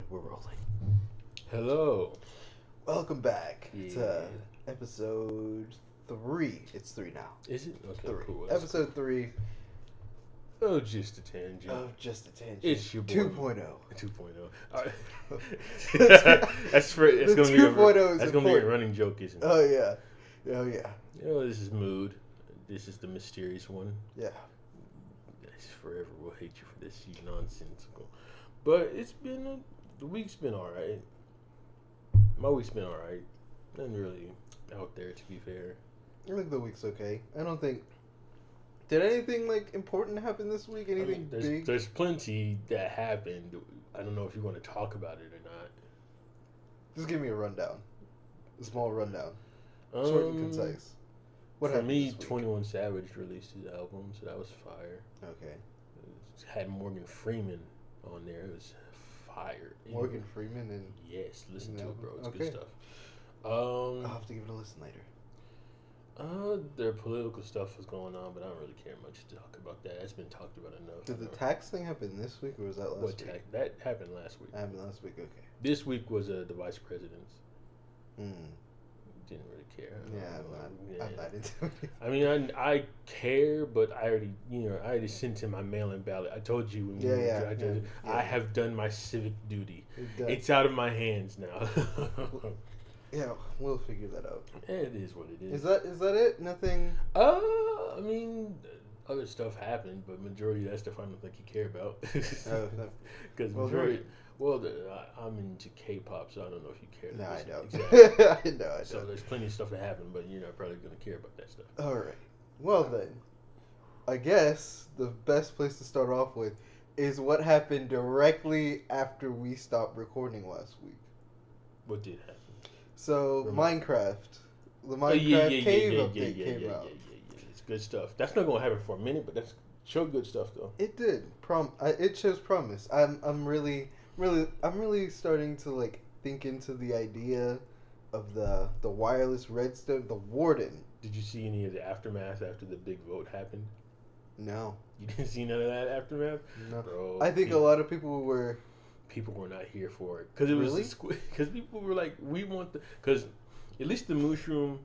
We're rolling. Hello. Welcome back Yeah. to episode 3. It's 3 now. Is it? Okay, 3. cool. Episode 3 Oh, just a tangent. of Just a Tangent. It's your boy. 2.0. 2.0. All right. That's for, it's The going to be 2.0 is that's going to be a important. running joke, isn't it? Oh, yeah. Oh, yeah. This is Mood. This is the mysterious one. Yeah. Forever we'll hate you for this, you nonsensical. But the week's been alright. My week's been alright. Nothing really out there, to be fair. I think the week's okay. I don't think... Did anything, important happen this week? Anything big? There's plenty that happened. I don't know if you want to talk about it or not. Just give me a rundown. A small rundown. Short and concise. What For happened me, this week? 21 Savage released his album, so that was fire. Okay. It had Morgan Freeman on there. It was fire. Morgan Freeman and... Yes, listen to No. it, bro. It's Okay. good stuff. I'll have to give it a listen later. Their political stuff was going on, but I don't really care much to talk about that. It's been talked about enough. Did the tax thing happen this week, or was that last What week? tax? That happened last week. Happened last week, okay. This week was the vice president's. Mm. Didn't really care. I'm not into it. I mean, I care, but I already sent in my mail-in ballot. I told you when I have done my civic duty. It's out of my hands now. Yeah, we'll figure that out. It is what it is. Is that it? Nothing. I mean, other stuff happened, but majority of that stuff I don't think you care about. Because majority. Well, I'm into K-pop, so I don't know if you care. No, I don't. Exactly. I know. So there's plenty of stuff that happened, but you're not probably going to care about that stuff. All right. Well then, I guess the best place to start off with is what happened directly after we stopped recording last week. What did happen? So The Minecraft cave update came out. Yeah. It's good stuff. That's not going to happen for a minute, but that's show good stuff though. It did. It shows promise. I'm really starting to think into the idea of the wireless redstone, the warden. Did you see any of the aftermath after the big vote happened? No. You didn't see none of that aftermath? No. Bro, I think a lot of people were not here for it because it was because people were like, we want because at least the mushroom,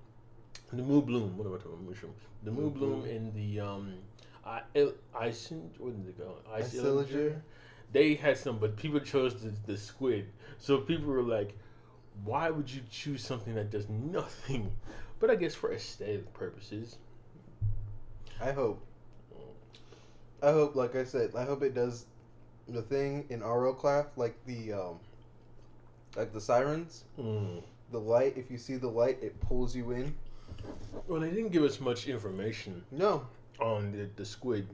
the moo bloom. What am I talking about? Mushroom, the moo bloom, and the ice. What did it go? Icevillager. They had some, but people chose the squid. So people were like, why would you choose something that does nothing? But I guess for aesthetic purposes. I hope, like I said, I hope it does the thing in RO class, like the sirens. The light, if you see the light, it pulls you in. Well, they didn't give us much information. No. On the squid,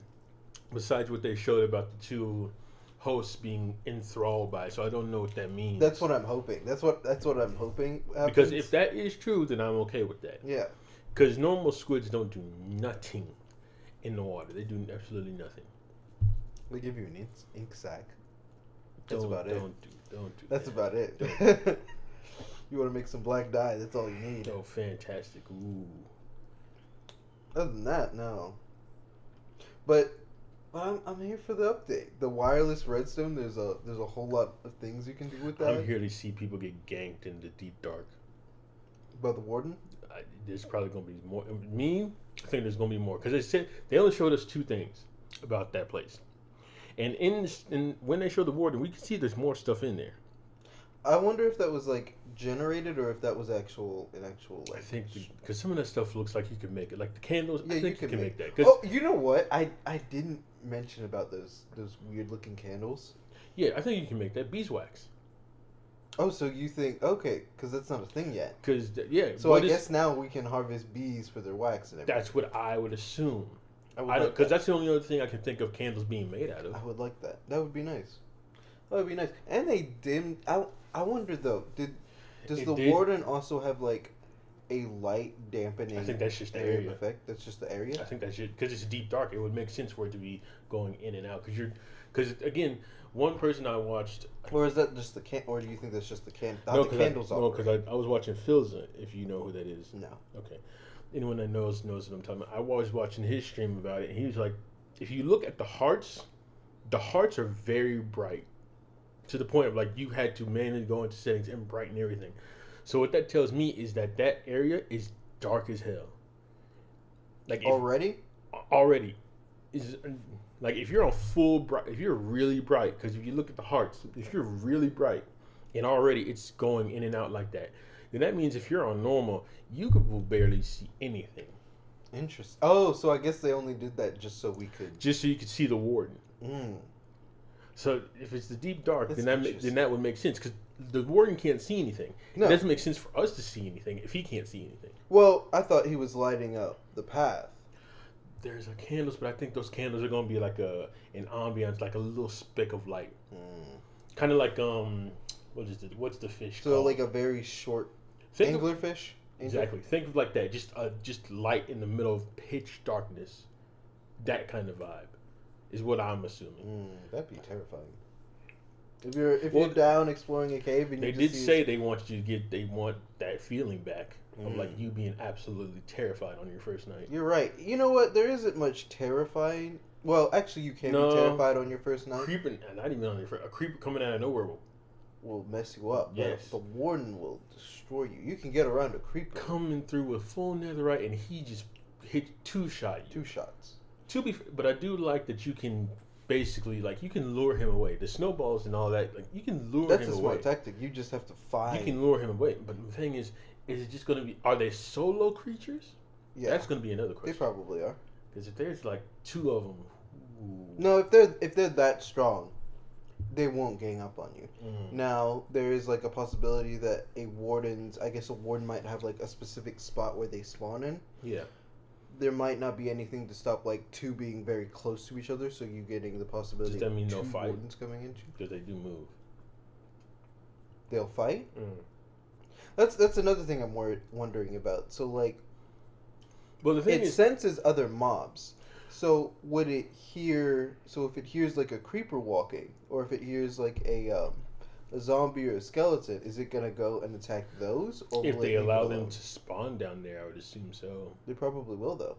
besides what they showed about the two hosts being enthralled by, so I don't know what that means. That's what I'm hoping. That's what I'm hoping happens. Because if that is true, then I'm okay with that. Yeah. Because normal squids don't do nothing in the water. They do absolutely nothing. They give you an ink sac. That's about it. Don't do That's that. about it. You want to make some black dye, that's all you need. Oh, fantastic. Ooh. Other than that, no. But I'm here for the update. The wireless redstone, there's a whole lot of things you can do with that. I'm here to see people get ganked in the deep dark. By the warden? There's probably going to be more. I think there's going to be more. Because they only showed us two things about that place. And when they showed the warden, we can see there's more stuff in there. I wonder if that was generated or if that was an actual. I think because some of that stuff looks like you can make it, like the candles. Yeah, I think you can make that. Oh, you know what? I didn't mention about those weird looking candles. Yeah, I think you can make that beeswax. Oh, so you think because that's not a thing yet. Because yeah. So I guess now we can harvest bees for their wax and everything. That's what I would assume. Because that's the only other thing I can think of candles being made out of. I would like that. That would be nice. And they dimmed. I wonder though. Does the warden also have a light dampening? I think that's just the area effect. That's just the area. I think that's it because it's deep dark. It would make sense for it to be going in and out because again, one person I watched. Or is that just the can? Or do you think that's just the can? No, the candles no, because I was watching Philza. If you know who that is. No. Okay. Anyone that knows what I'm talking about. I was watching his stream about it, and he was like, if you look at the hearts are very bright. to the point of like you had to manually go into settings and brighten everything. So what that tells me is that that area is dark as hell. Like already is like if you're on full bright, if you're really bright, because if you look at the hearts, if you're really bright and already it's going in and out like that, then that means if you're on normal, you will barely see anything. Interesting. Oh, so I guess they only did that just so you could see the warden. Mm. So if it's the deep dark, then that would make sense because the warden can't see anything. No. It doesn't make sense for us to see anything if he can't see anything. Well, I thought he was lighting up the path. There's candles, but I think those candles are gonna be like an ambiance, like a little speck of light, kind of like what's the fish? So called? like a very short anglerfish. Exactly. Think of like that, just light in the middle of pitch darkness. That kind of vibe is what I'm assuming. That'd be terrifying. If you're down exploring a cave and they did say they want that feeling back of like you being absolutely terrified on your first night. You're right. You know what? There isn't much terrifying. Well, actually, you can be terrified on your first night. Not even on your first. A creeper coming out of nowhere will mess you up. Yes. The warden will destroy you. You can get around a creeper coming through with full netherite, and he just hit two shots. But I do like that you can basically you can lure him away. The snowballs and all that, you can lure him away. That's a smart tactic. You just have to find. You can lure him away, but the thing is it just going to be? Are they solo creatures? Yeah, that's going to be another question. They probably are. Because if there's two of them, no, if they're that strong, they won't gang up on you. Now there is a possibility that a warden might have a specific spot where they spawn in. Yeah. There might not be anything to stop two being very close to each other, so you getting the possibility of two fight? Wardens coming into. Because they do move. They'll fight. That's another thing I'm wondering about. So well, the thing it senses other mobs. So would it hear? So if it hears a creeper walking, or if it hears a zombie or a skeleton, is it gonna go and attack those? Or if they allow them to spawn down there, I would assume so. They probably will though.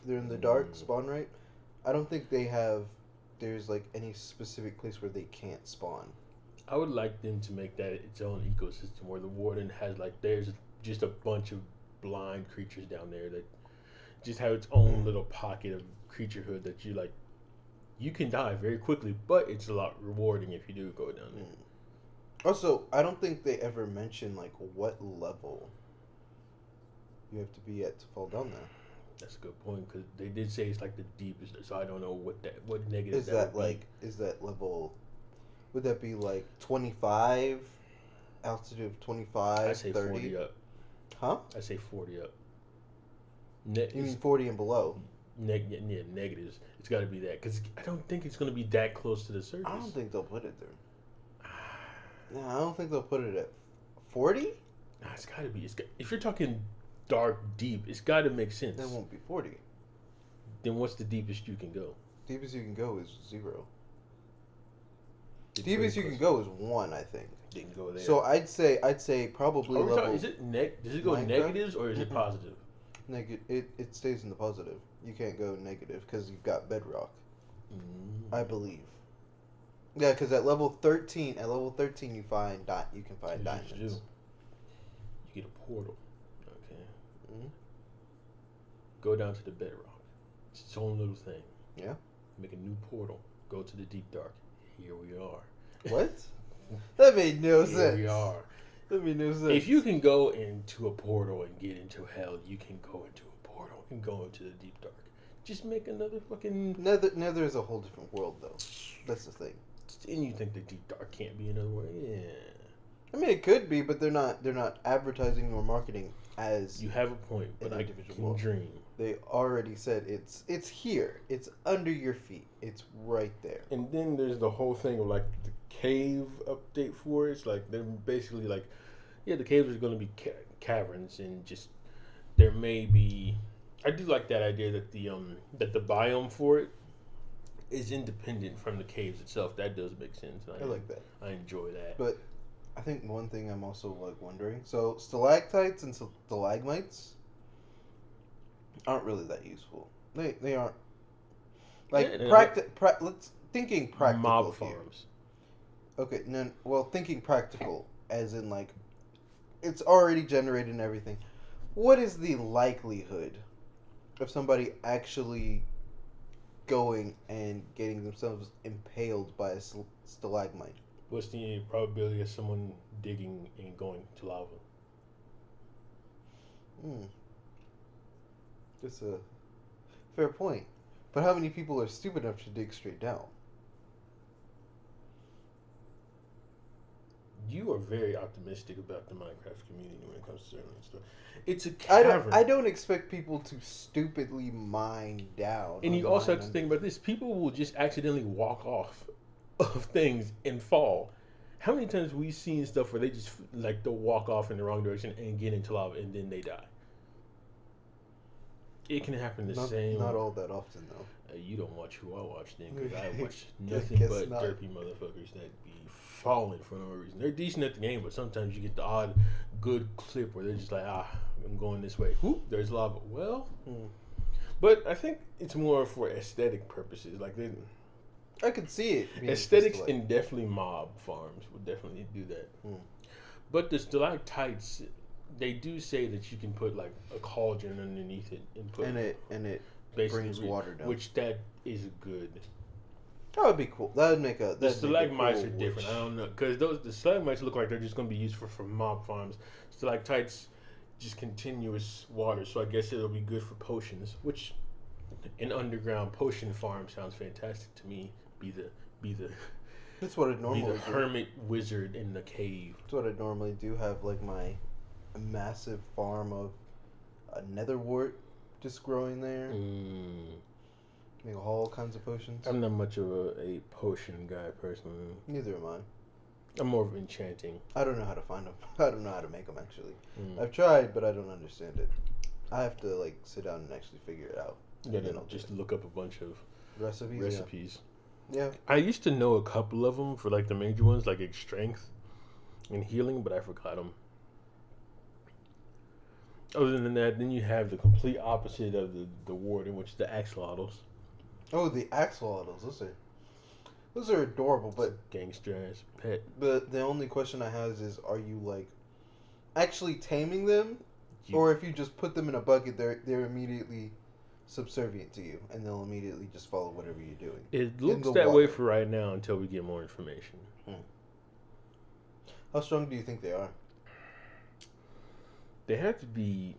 They're in the dark spawn rate. I don't think there's any specific place where they can't spawn. I would like them to make that its own ecosystem where the warden has there's just a bunch of blind creatures down there that just have its own little pocket of creaturehood that you can die very quickly, but it's a lot rewarding if you do go down there. Also, I don't think they ever mention what level you have to be at to fall down there. That's a good point because they did say it's the deepest, so I don't know what negative is that would be. Is that level? Would that be 25? Altitude of 25, I say 30? 40 up. Huh? I say 40 up. You mean 40 and below? Negatives. It's got to be that because I don't think it's going to be that close to the surface. I don't think they'll put it there. No, I don't think they'll put it at 40. Nah, it's got to be. If you're talking dark, deep, it's got to make sense. That won't be 40. Then what's the deepest you can go? Deepest you can go is 0. Deepest you can go is 1, I think. Didn't go there. So I'd say probably level. Is it does it go Minecraft? Negatives or is it positive? It stays in the positive. You can't go negative because you've got bedrock. I believe. Yeah, because at level 13, you can find diamonds. You get a portal. Okay. Go down to the bedrock. It's its own little thing. Yeah. Make a new portal. Go to the deep dark. Here we are. What? That made no sense. Here we are. That made no sense. If you can go into a portal and get into hell, you can go into a portal and go into the deep dark. Just make another fucking... Nether is a whole different world, though. That's the thing. And you think the deep dark can't be another way? Yeah. I mean, it could be, but they're not advertising or marketing as... You have a point, but I can dream. They already said it's here. It's under your feet. It's right there. And then there's the whole thing of the cave update for it. It's they're basically the caves are going to be caverns and just there may be. I do like that idea that the biome for it is independent from the caves itself. That does make sense. I like that. I enjoy that. But I think one thing I'm also wondering. So stalactites and stalagmites aren't really that useful. They aren't let's thinking practical mob here. farms. Okay, no, well, thinking practical, as in like it's already generated and everything. What is the likelihood of somebody actually going and getting themselves impaled by a stalagmite? What's the probability of someone digging and going to lava? Hmm, that's a fair point. But how many people are stupid enough to dig straight down? You are very optimistic about the Minecraft community when it comes to certain stuff. It's a cavern. I don't expect people to stupidly mine down. And you also have to think about this. People will just accidentally walk off of things and fall. How many times we've seen stuff where they just like they'll walk off in the wrong direction and get into lava and then they die? It can happen the same. Not all that often though. You don't watch who I watch then, because I watch nothing but derpy motherfuckers that be falling for no reason. They're decent at the game, but sometimes you get the odd good clip where they're just like, I'm going this way. Whoop, there's lava. Well, but I think it's more for aesthetic purposes. Like I could see it. Aesthetics and definitely mob farms would definitely do that. But the stalactites, they do say that you can put like a cauldron underneath it and put and it brings water down, which that is good. That would be cool. That would make a. The stalagmites are different. I don't know, because the stalagmites look like they're just going to be used for mob farms. Stalactites, just continuous water. So I guess it'll be good for potions. Which an underground potion farm sounds fantastic to me. Be the. That's what it normally. Be the hermit wizard in the cave. That's what I normally do. Have like my massive farm of a netherwort just growing there. Make all kinds of potions. I'm not much of a potion guy personally. Neither am I. I'm more of enchanting. I don't know how to find them. I don't know how to make them actually. I've tried, but I don't understand it. I have to like sit down and actually figure it out. Yeah, then I'll just look up a bunch of recipes. Yeah. I used to know a couple of them for like the major ones, like strength and healing, but I forgot them. Other than that, then you have the complete opposite of the warden, which is the axolotls. Oh, the axolotls. Those are adorable, but gangster ass pet. But the only question I have is, are you like actually taming them, or if you just put them in a bucket, they're immediately subservient to you, and they'll immediately just follow whatever you're doing. It looks that way for right now until we get more information. How strong do you think they are? They have to be.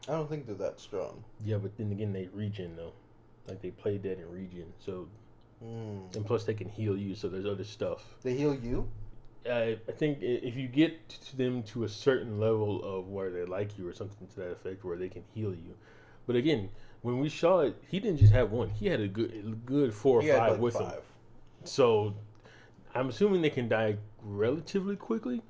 I don't think they're that strong. Yeah, but then again, they regen though. Like they play dead in regen, so and plus they can heal you. So there's other stuff. They heal you? I think if you get to them to a certain level of where they like you or something to that effect, where they can heal you. But again, when we saw it, he didn't just have one. He had a good 4 or 5 with him. So I'm assuming they can die relatively quickly.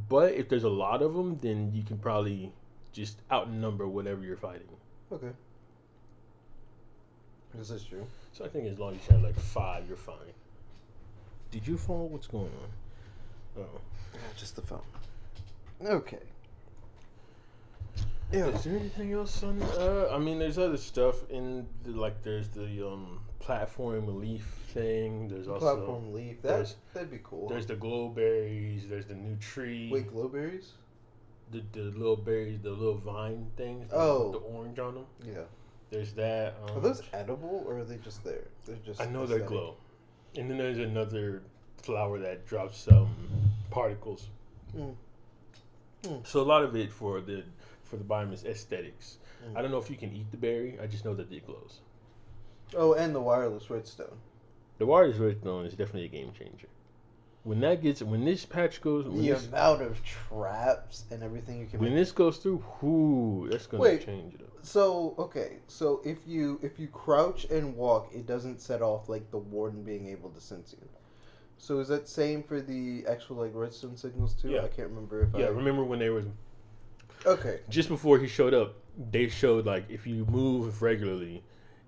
But if there's a lot of them, then you can probably just outnumber whatever you're fighting. Okay. This is true. So I think as long as you have like 5, you're fine. Did you fall? What's going on? Oh. Yeah, just the phone. Okay. Yeah. Is there anything else on? I mean, there's other stuff in there's the platform leaf thing. There's also platform leaf. That'd be cool. There's the glowberries. There's the new tree. Wait, glowberries? The little berries, the little vine things. The orange on them. Yeah. There's that. Are those edible or are they just there? They're just. I know aesthetic. they glow. And then there's another flower that drops particles. So a lot of it for the biome is aesthetics. I don't know if you can eat the berry. I just know that it glows. Oh, and the wireless redstone. The wireless redstone is definitely a game changer. When this patch goes, amount of traps and everything you can. When this goes through, that's gonna change it up. So if you crouch and walk, it doesn't set off like the warden being able to sense you. So is that same for the actual like redstone signals too? Yeah. I can't remember if remember when they were. Okay. Just before he showed up, they showed like if you move regularly,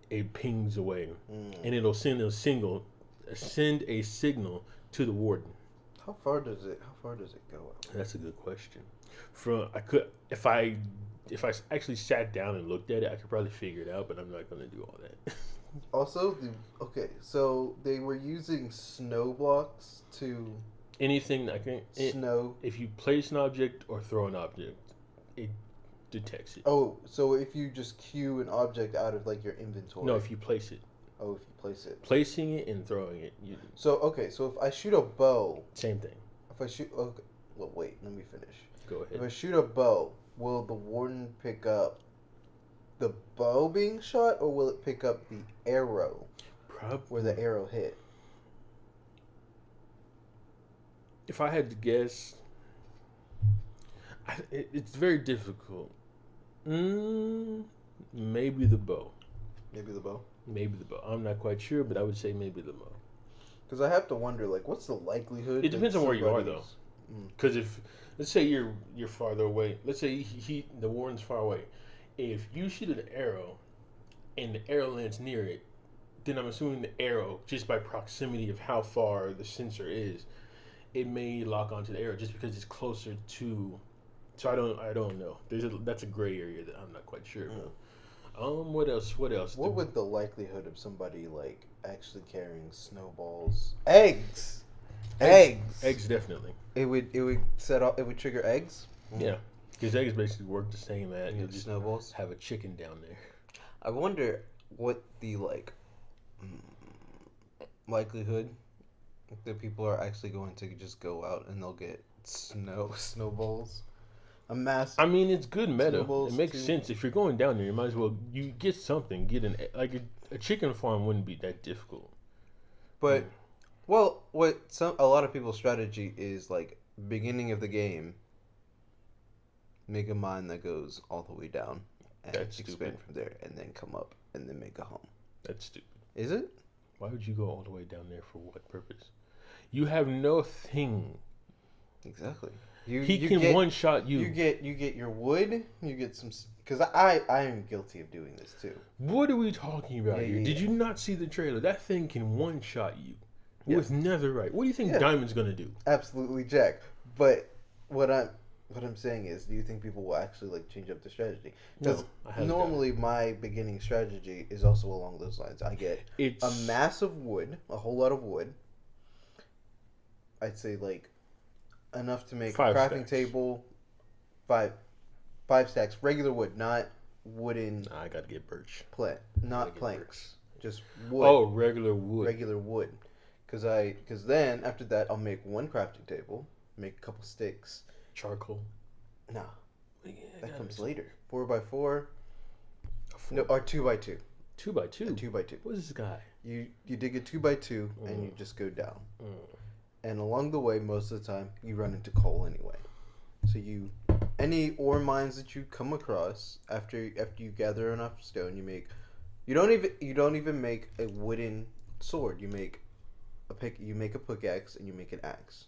it pings away, and it'll send a signal to the warden. How far does it go? That's a good question. If I actually sat down and looked at it, I could probably figure it out, but I'm not going to do all that. Also, so they were using snow blocks to Anything that can snow. if you place an object or throw an object, it detects it. Oh, so if you just cue an object out of like your inventory. No, if you place it. Oh, if you place it. Placing it and throwing it. So if I shoot a bow. Same thing. If I shoot, okay, well, wait, let me finish. Go ahead. If I shoot a bow, will the warden pick up the bow being shot, or will it pick up the arrow? Probably. Where the arrow hit? If I had to guess, it's very difficult. Maybe the bow. Maybe the bow? Maybe the bow. I'm not quite sure, but I would say maybe the bow. Because I have to wonder, like, what's the likelihood? It depends on where you are, though. Because if, let's say you're farther away. Let's say the warden's far away. If you shoot an arrow, and the arrow lands near it, then I'm assuming the arrow, just by proximity of how far the sensor is, it may lock onto the arrow just because it's closer to. So I don't know. That's a gray area that I'm not quite sure about. What else? What would the likelihood of somebody like actually carrying snowballs? Eggs. Eggs definitely. It would set off. It would trigger eggs. Yeah, because eggs basically work the same as you just snowballs. Have a chicken down there. I wonder what the likelihood that people are actually going to just go out and they'll get snowballs. A mass. I mean, it's good meta. It makes sense. If you're going down there, you might as well get something. Get a chicken farm wouldn't be that difficult. But well, a lot of people's strategy is like beginning of the game. Make a mine that goes all the way down and expand from there, and then come up and then make a home. That's stupid. Is it? Why would you go all the way down there for what purpose? You have no thing. Exactly. He can one shot you. You get your wood. You get some. Because I am guilty of doing this too. What are we talking about here? Yeah. Did you not see the trailer? That thing can one shot you with netherite. What do you think Diamond's gonna do? Absolutely, Jack. But what I'm saying is, do you think people will actually like change up the strategy? Because normally my beginning strategy is also along those lines. I get a mass of wood, a whole lot of wood. I'd say like enough to make a crafting table. Five stacks, regular wood, not wooden. I gotta get birch. Not planks, just wood. Oh, regular wood. Regular wood. Because then after that I'll make one crafting table, make a couple sticks. Charcoal. Nah, that comes later. 4x4. No, or 2x2. 2x2. 2x2. What is this guy? You dig a 2x2 and you just go down. And along the way, most of the time, you run into coal anyway. So any ore mines that you come across after you gather enough stone, you don't even make a wooden sword. You make a pickaxe and you make an axe.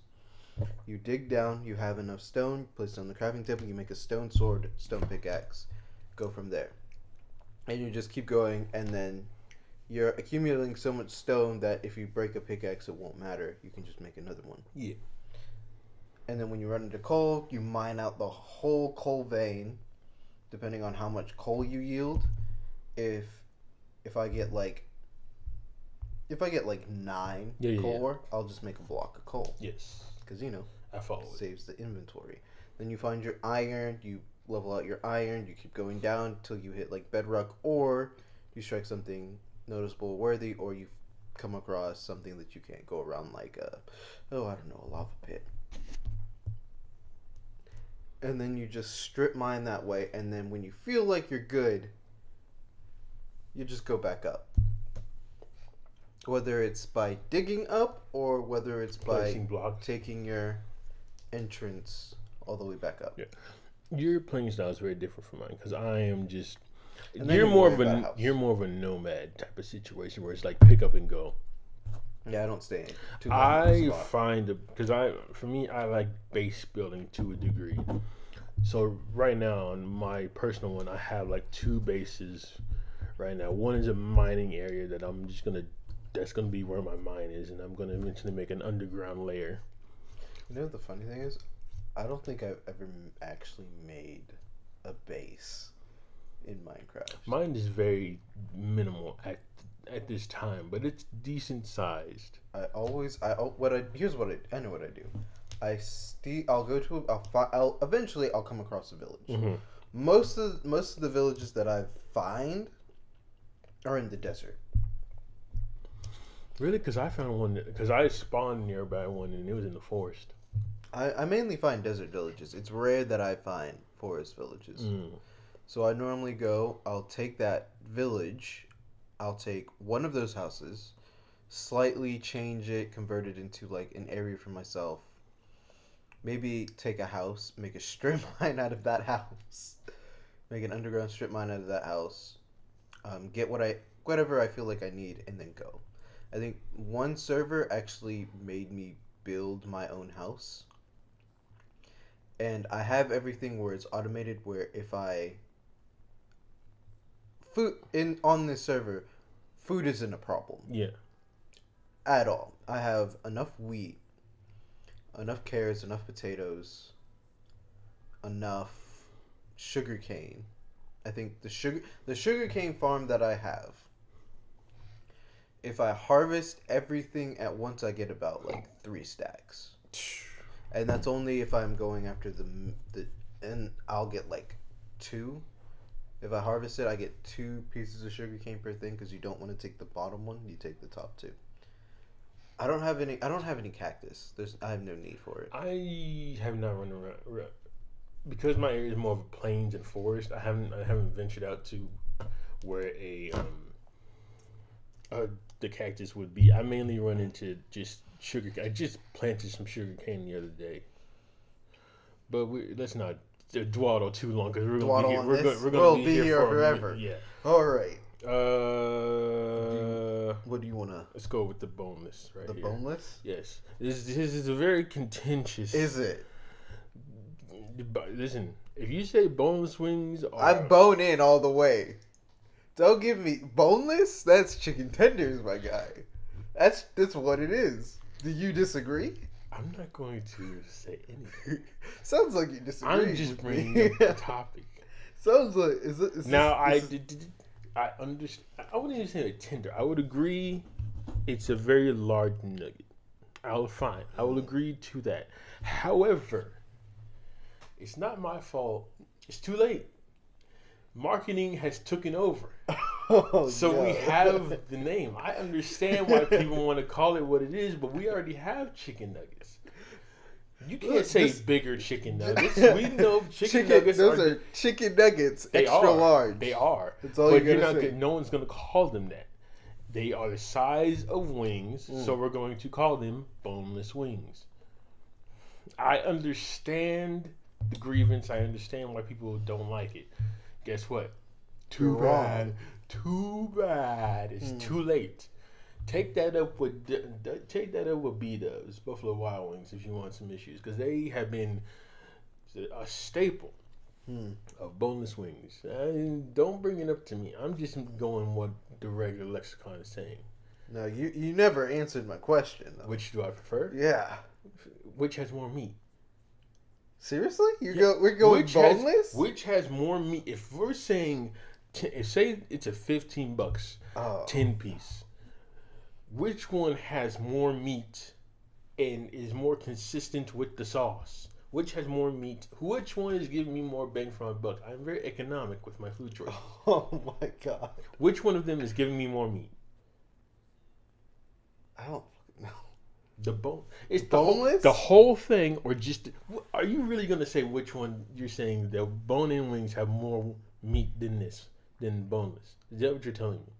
You dig down, you have enough stone, place it on the crafting table, you make a stone sword, stone pickaxe, go from there. And you just keep going, and then you're accumulating so much stone that if you break a pickaxe, it won't matter. You can just make another one. Yeah. And then when you run into coal, you mine out the whole coal vein, depending on how much coal you yield. If I get like 9 coal, I'll just make a block of coal. Yes. Because I follow it. Saves the inventory. Then you find your iron, you level out your iron, you keep going down until you hit like bedrock, or you strike something noticeable worthy, or you come across something that you can't go around, like a lava pit. And then you just strip mine that way, and then when you feel like you're good, you just go back up. Whether it's by digging up or whether it's by taking your entrance all the way back up. Yeah. Your playing style is very different from mine because I am just. You're more of a nomad type of situation where it's like pick up and go. Yeah, I don't stay too long. I find because I like base building to a degree. So right now on my personal one, I have like 2 bases. Right now, one is a mining area that I'm just gonna. That's gonna be where my mine is, and I'm gonna eventually make an underground layer. You know, the funny thing is, I don't think I've ever actually made a base in Minecraft. Mine is very minimal. at this time, but it's decent sized. Here's what I know what I do. Eventually I'll come across a village. Mm-hmm. Most of the villages that I find are in the desert. Really? Because I found one. Because I spawned nearby one, and it was in the forest. I mainly find desert villages. It's rare that I find forest villages. So I normally go. I'll take that village. I'll take one of those houses, slightly change it, convert it into like an area for myself. Maybe take a house, make a strip mine out of that house, make an underground strip mine out of that house. Get whatever I feel like I need, and then go. I think one server actually made me build my own house, and I have everything where it's automated. Where if on this server, food isn't a problem. Yeah. At all. I have enough wheat, enough carrots, enough potatoes, enough sugar cane. I think the sugar cane farm that I have, if I harvest everything at once, I get about like 3 stacks. And that's only if I'm going after and I'll get like 2. If I harvest it, I get 2 pieces of sugar cane per thing, because you don't want to take the bottom one, you take the top 2. I don't have any cactus. I have no need for it. I have not run around because my area is more of a plains and forest. I haven't ventured out to where the cactus would be. I mainly run into just sugar. I just planted some sugar cane the other day. But let's not dawdle too long, because we're gonna be here forever. Yeah. All right. What do you want to? Let's go with the boneless right here. The boneless? Yes. This is a very contentious. Is it? Listen, if you say boneless wings, I'm bone in all the way. Don't give me boneless. That's chicken tenders, my guy. That's what it is. Do you disagree? I'm not going to say anything. Sounds like you disagree. I'm just bringing up the topic. Sounds like I understand. I wouldn't even say a tender. I would agree. It's a very large nugget. I will agree to that. However, it's not my fault. It's too late. Marketing has taken over. We have the name. I understand why people want to call it what it is, but we already have chicken nuggets. You can't say bigger chicken nuggets. We know chicken nuggets. Those are chicken nuggets, extra large. They are. That's all you're gonna say. No one's gonna call them that. They are the size of wings, so we're going to call them boneless wings. I understand the grievance. I understand why people don't like it. Guess what? Too bad. It's too late. Take that up with B-Dubs, Buffalo Wild Wings, if you want some issues, because they have been a staple of boneless wings. Don't bring it up to me. I'm just going what the regular lexicon is saying. No, you never answered my question, though. Which do I prefer? Yeah. Which has more meat? Seriously? We're going boneless? Which has more meat? If we're saying, say it's a $15, 10-piece. Which one has more meat and is more consistent with the sauce? Which has more meat? Which one is giving me more bang for my buck? I'm very economic with my food choices. Oh my god. Which one of them is giving me more meat? I don't know. The bone. It's boneless? The whole thing, or just... Are you really going to say which one you're saying the bone-in wings have more meat than boneless? Is that what you're telling me?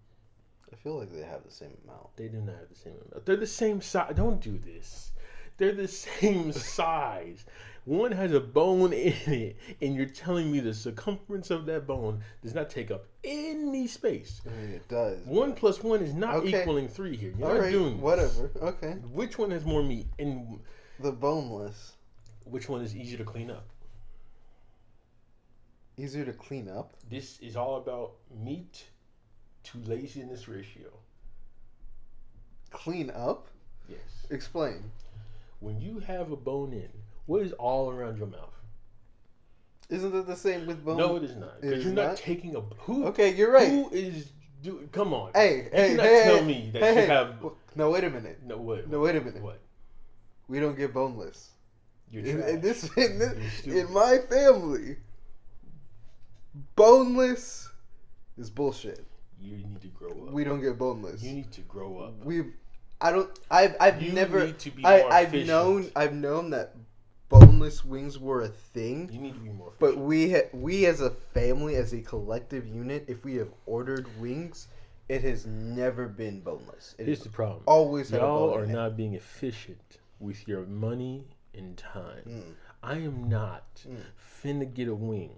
I feel like they have the same amount. They do not have the same amount. They're the same size. Don't do this. They're the same size. One has a bone in it, and you're telling me the circumference of that bone does not take up any space. I mean, it does. 1 + 1 is not equaling 3 here. You're not doing this. Whatever. Okay. Which one has more meat? And the boneless. Which one is easier to clean up? Easier to clean up? This is all about meat to laziness ratio. Clean up? Yes. Explain. When you have a bone in, what is all around your mouth? Isn't it the same with bone? No, it is not. Because you're not taking a... Okay, you're right. Who is Dude, come on. Hey, you hey, cannot hey, tell me that hey, you have. No, wait a minute. No, what? No, wait a minute. What? We don't get boneless. You're trash. In my family, boneless is bullshit. You need to grow up. We don't get boneless. You need to grow up. I've you never. Need to be more I've efficient. known that boneless wings were a thing. You need to be more efficient. But we as a family, as a collective unit, if we have ordered wings, it has never been boneless. Here's the problem. Always had Y'all a bone are in not being efficient with your money and time. I am not finna get a wing.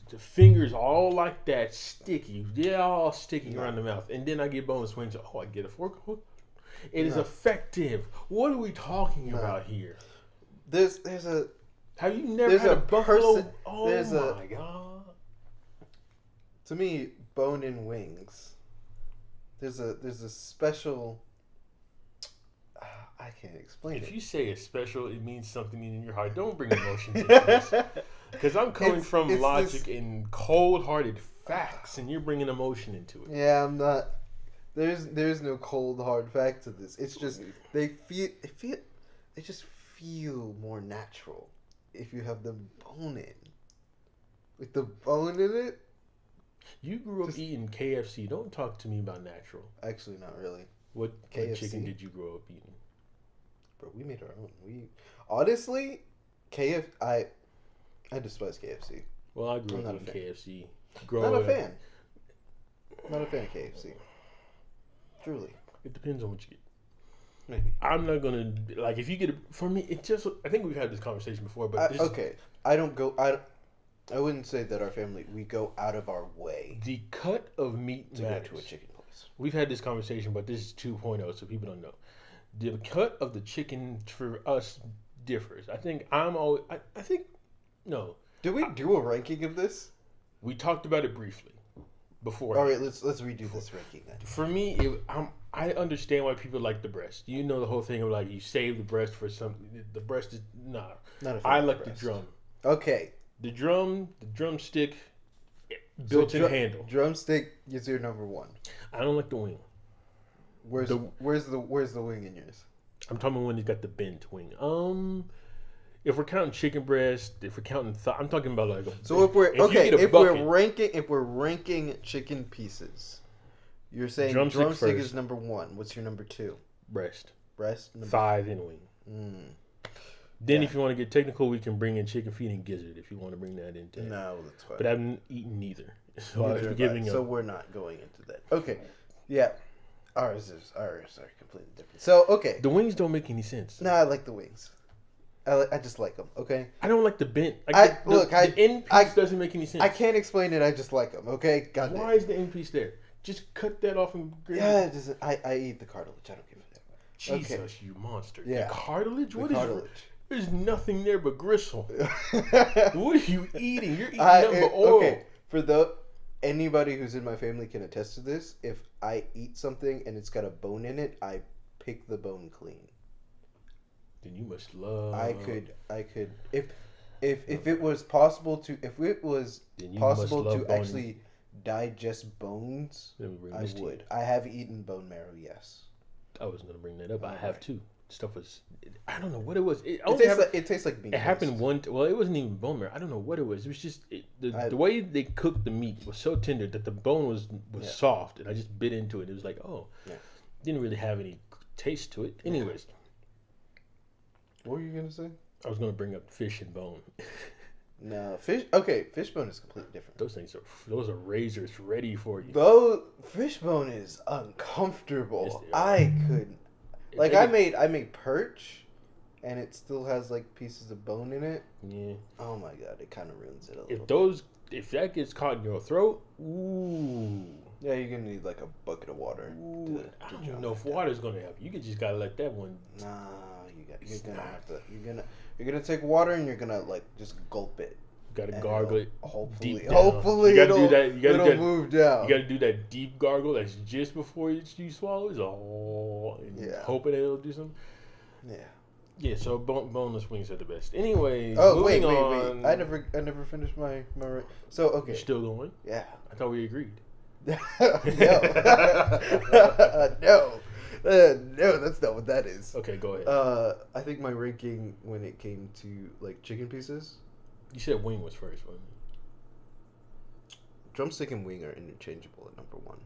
The fingers all like that, sticky. They're all sticky around the mouth. And then I get boneless wings. Oh, I get a fork. It is effective. What are we talking about here? There's a. Have you never had a buffalo? Oh my god! To me, bone-in wings. There's a special. I can't explain it. If you say it's special, it means something in your heart. Don't bring emotions into this. Because I'm coming from logic and cold-hearted facts, and you're bringing emotion into it. Yeah, I'm not. There's no cold hard fact to this. It's just they just feel more natural if you have the bone in. With the bone in it. You grew up eating KFC. Don't talk to me about natural. Actually, not really. What chicken did you grow up eating? Bro, we made our own. Honestly, I despise KFC. Well, I grew up eating KFC. Not a fan. Not a fan of KFC. Truly. It depends on what you get. Maybe. I'm not gonna like if you get for me. It just. I think we've had this conversation before, but okay. I don't go. I wouldn't say that our family we go out of our way. The cut of meat to matters. go to a chicken place. We've had this conversation, but this is 2.0, so people don't know. The cut of the chicken for us differs. I think I think no. Did we do a ranking of this? We talked about it briefly before. All right, let's redo this ranking then. For me, I understand why people like the breast. You know the whole thing of like you save the breast for something. The breast is not a fan. I like the drum. Okay. The drumstick, built-in handle. Drumstick is your number one. I don't like the wing. Where's the wing in yours? I'm talking about when he's got the bent wing. If we're counting chicken breast, if we're counting I'm talking about like if we're ranking chicken pieces, you're saying drumstick is number one. What's your number two? Breast. Thigh and wing. Then if you want to get technical, we can bring in chicken feet and gizzard if you want to bring that into. No, that's fine. But I haven't eaten neither. So we're not going into that. Okay. Yeah. Ours are completely different. So, okay. The wings don't make any sense. No, I like the wings. I just like them, okay? I don't like the bent. The end piece doesn't make any sense. I can't explain it. I just like them, okay? Why is the end piece there? Just cut that off and grill it doesn't. I eat the cartilage. I don't give a damn. Jesus, you monster. Yeah. The cartilage? What is There's nothing there but gristle. What are you eating? You're eating nothing but oil. Okay, for anybody who's in my family can attest to this. If I eat something and it's got a bone in it, I pick the bone clean. Then you must love. I could if it was possible to actually digest bones, I would. I have eaten bone marrow. Yes. I was gonna bring that up. I have too. Stuff was, I don't know what it was. It tastes like meat. It happened well, it wasn't even bone marrow. I don't know what it was. It was just the way they cooked the meat was so tender that the bone was soft, and I just bit into it. It was like, didn't really have any taste to it. Anyways, what were you gonna say? I was gonna bring up fish and bone. No, fish. Okay, fish bone is completely different. Those are razors ready for you. Though fish bone is uncomfortable. I couldn't. Like I made perch, and it still has like pieces of bone in it. Yeah. Oh my god, it kind of ruins it a little. If that gets caught in your throat, ooh. Yeah, you're gonna need like a bucket of water. I don't even know if water's gonna help. You just gotta let that one. Nah, you're gonna have to. You're gonna take water and you're gonna like just gulp it. You gotta gargle it. Hopefully, you gotta do that. It'll move down. You gotta do that deep gargle. That's just before you swallow. Hoping it'll do something. Yeah. Yeah. So boneless wings are the best. Anyways. Wait. I never finished my. So okay. You're still going? Yeah. I thought we agreed. No. No. No, that's not what that is. Okay, go ahead. I think my ranking when it came to like chicken pieces, You said wing was first, wasn't drumstick and wing are interchangeable at number one.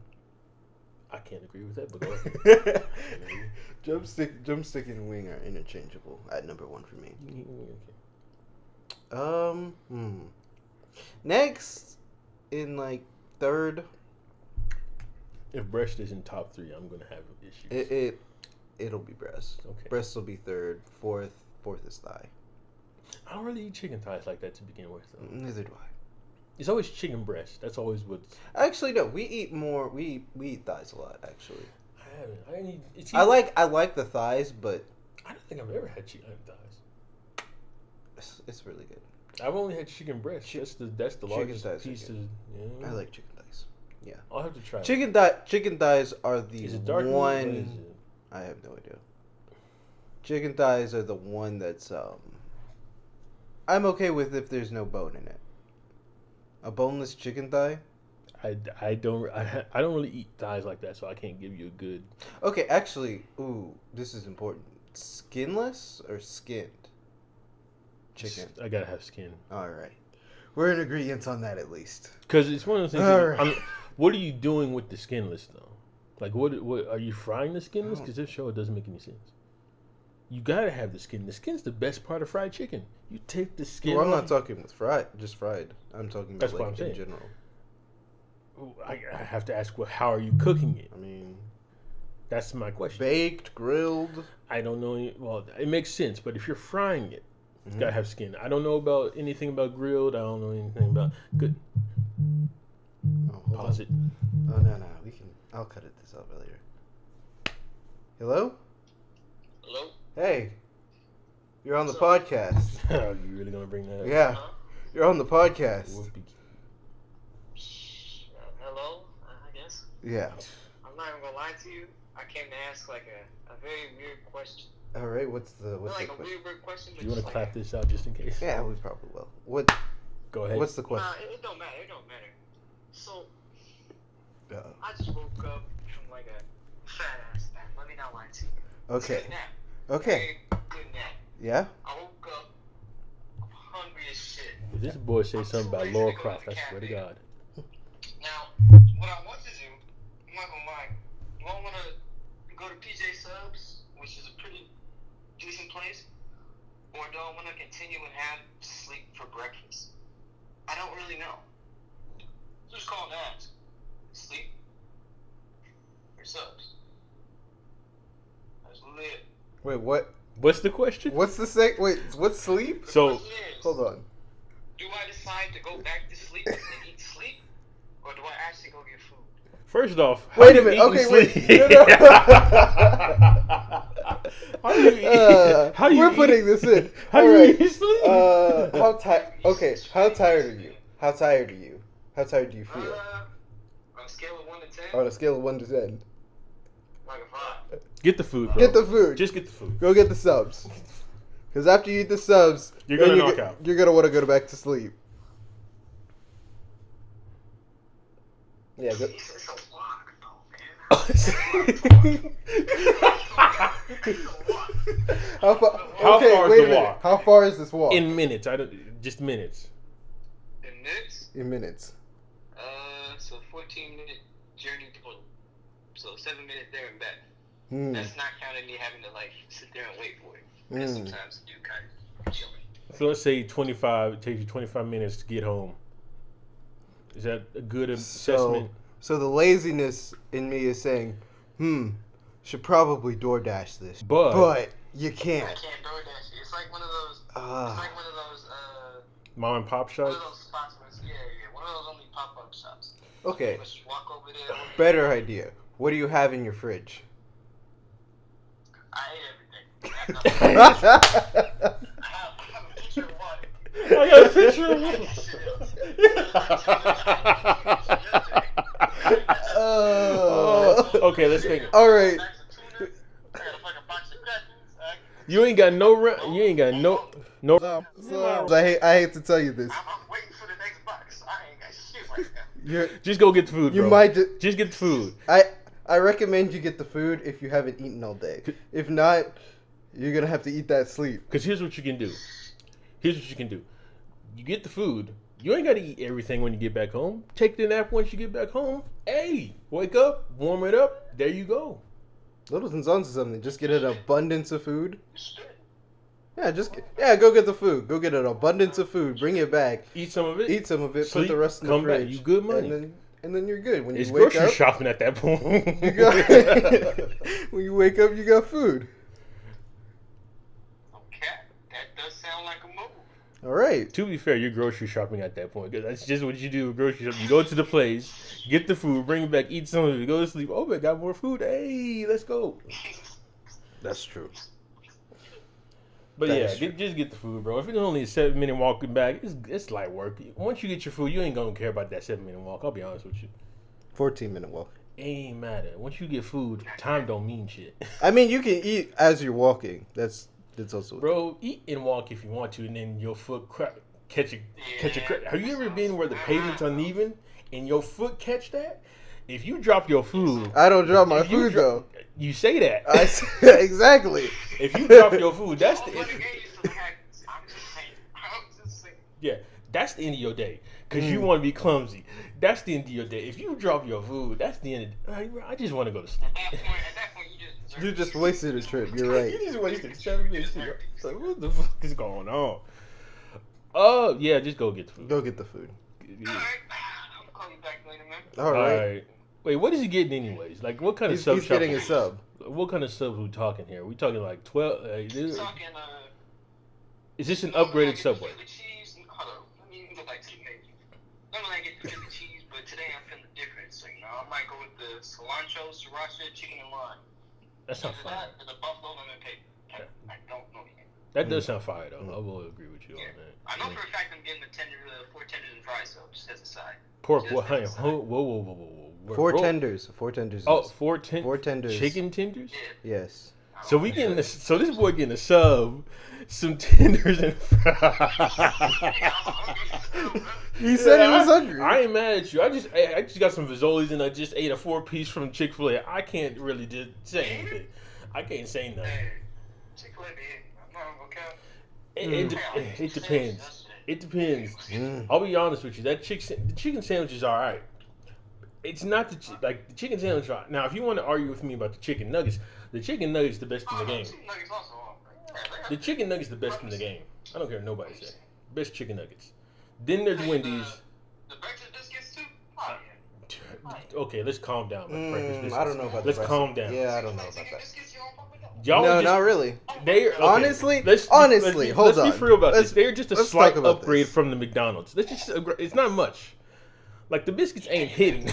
I can't agree with that, but go ahead. Drumstick and wing are interchangeable at number one for me. Okay. Next, in like third, If breast is in top 3, I'm gonna have issues. it'll be breast. Okay. Breast will be third. Fourth is thigh. I don't really eat chicken thighs like that to begin with, though. Neither do I. It's always chicken breast. That's always what's. Actually, no. We eat more. We eat thighs a lot. Actually, I haven't. I didn't eat. It's I like the thighs, but I don't think I've ever had chicken thighs. it's really good. I've only had chicken breast. That's the largest thighs are piece of. good. Yeah. I like chicken thighs. Yeah. I'll have to try. Chicken thighs are the Is it dark meat? What one. is it? I have no idea. Chicken thighs are the one that's I'm okay with if there's no bone in it. A boneless chicken thigh. I don't really eat thighs like that, so I can't give you a good. Okay, actually, this is important. Skinless or skinned chicken? I gotta have skin. All right, we're in agreement on that at least. Because it's one of those things. All right. What are you doing with the skinless though? Like what are you frying the skinless? Because if so, it doesn't make any sense. You gotta have the skin. The skin's the best part of fried chicken. You take the skin. Well, I'm off. not talking with just fried. I'm talking about That's what like I'm in saying. general. I have to ask, well, how are you cooking it? I mean, That's my question. baked, grilled. I don't know. Well, it makes sense, but if you're frying it, it's Mhm. gotta have skin. I don't know about anything about grilled. I don't know anything about good. Oh, hold Pause on. it. Oh no, we can. I'll cut this out later. Hello? Hello? Hey. You're on the What's podcast. Are you really gonna bring that up? Yeah. Huh? You're on the podcast. Whoopee. Hello, I guess. Yeah. I'm not even gonna lie to you. I came to ask like a very weird question. All right. What's the Not like a question? weird question, but Do you want to just clap like this out just in case? Yeah, we probably will. What? Go ahead. What's the question? Nah, it don't matter. It don't matter. So Uh, I just woke up from like a fat ass nap. Let me not lie to you. okay. Good nap. Okay. Very good nap. Yeah. I woke up. I'm hungry as shit. If this boy say I'm something too about lazy Laura to go to Croft, the I swear to cafe. God. Now, what I want to do, I'm not gonna lie, do I want to go to PJ Subs, which is a pretty decent place, or do I want to continue and have sleep for breakfast? I don't really know. Just call and ask. Sleep or subs? That's lit. Wait. What? What's the question? What's the Wait. What's sleep? So- The question is, Hold on. do I decide to go back to sleep and eat sleep, or do I actually go get food? First off, Wait a how do minute. you Okay. eat Wait. sleep? No, How do you eat? How do you we're eat? putting this in. How do All you right. eat sleep? How tired? Okay. How tired are you? How tired are you? How tired do you feel? On a scale of 1 to 10, On a scale of 1 to 10. like a 5. Get the food, bro. Get the food. Just get the food. Go get the subs. Because after you eat the subs, You're then gonna knock out. You're gonna want to go back to sleep. Yeah. Go. It's a walk, though, man. How far? How Okay, far is wait the a minute. walk? How far is this walk? In minutes. I don't. Just minutes. In minutes? In minutes. So 14-minute journey total. So 7 minutes there and back. Hmm. That's not counting me having to like sit there and wait for it. Because sometimes I do kind of chilling. So let's say 25. It takes you 25 minutes to get home. Is that a good assessment? So the laziness in me is saying, should probably DoorDash this, but you I can't. can't DoorDash it. It's like one of those. It's like one of those. Mom and pop One shops. of those spots where it's, one of those only pop-up shops. Okay, You just walk over there. better idea. What do you have in your fridge? I ate everything. I have a picture of water. I got a picture of Shit else. Okay, let's take it. All right. You ain't got no. You ain't got no. So I hate to tell you this. I'm waiting for the next box. I ain't got shit right now. Just go get the food, bro. You might just get the food. I recommend you get the food if you haven't eaten all day. If not, you're gonna have to eat that sleep. Because here's what you can do. You get the food. You ain't got to eat everything when you get back home. Take the nap once you get back home. Hey, wake up, warm it up. There you go. Littleton's onto something. Just get an abundance of food. Yeah, go get the food. Go get an abundance of food. Bring it back. Eat some of it. Sleep, put the rest in the fridge. Come back. You good money. And then you're good. When it's you wake grocery up, shopping at that point. when you wake up, you got food. Okay, that does sound like a move. All right. To be fair, you're grocery shopping at that point because that's just what you do with grocery shopping. You go to the place, get the food, bring it back, eat some of it, go to sleep. Oh, I got more food. Hey, let's go. That's true. But just get the food, bro. If it's only a 7-minute walking back, it's light work. Once you get your food, you ain't gonna care about that 7-minute walk. I'll be honest with you. 14-minute walk. It ain't matter. Once you get food, time don't mean shit. I mean, you can eat as you're walking. That's also. Bro, eat and walk if you want to, and then your foot catch a crack. Have you ever been where the pavement's uneven and your foot catch that? If you drop your food, I don't drop my food though. You say that. Exactly. If you drop your food, that's the yeah. That's the end of your day because you want to be clumsy. That's the end of your day. If you drop your food, that's the end of the day. I just want to go to sleep. At that point, you just wasted a trip. You're right. You just wasted 7 minutes. It's like, what the fuck is going on? Oh, yeah, just go get the food. Go get the food. Alright, I'll call you back later, man. All right. Wait, what is he getting anyways? Like, what kind of sub? He's getting a sub. What kind of sub are we talking here? We talking like 12? Talking, is this an upgraded Subway? Hold on, let me go back to the menu. Normally I get the cheese, but today I'm feeling different. So, I might go with the cilantro, sriracha, chicken, and lime. That sounds fire. The buffalo lemon pepper. I don't know yet. That does sound fire, though. I will agree with you on that. I know for a fact I'm getting the 4 tenders and fries, though, just as a side. Pork, what? Whoa. 4 tenders. 4 tenders. Oh, 4 tenders. Chicken tenders? Yeah. Yes. So we getting this. So this boy getting a sub, some tenders and fries. He said he was hungry. I ain't mad at you. I just got some Fazoli's and I just ate a 4-piece from Chick-fil-A. I can't really just say anything. I can't say nothing. Hey, Chick-fil-A, I'm not gonna count. It depends. It depends. I'll be honest with you. The chicken sandwich is all right. It's not the chicken sandwich. Now, if you want to argue with me about the chicken nuggets is the best in the game. The chicken nuggets the best in the game. I don't care what nobody say. Best chicken nuggets. Then there's Wendy's. The breakfast biscuits too. Oh, yeah. Okay, let's calm down. Breakfast biscuits. I don't know about. Let's calm down. Yeah, I don't know about that. Y'all no, not really. Honestly, let's hold on. Let's be real about this. They're just a slight upgrade this. from the McDonald's. It's not much. Like the biscuits ain't hidden.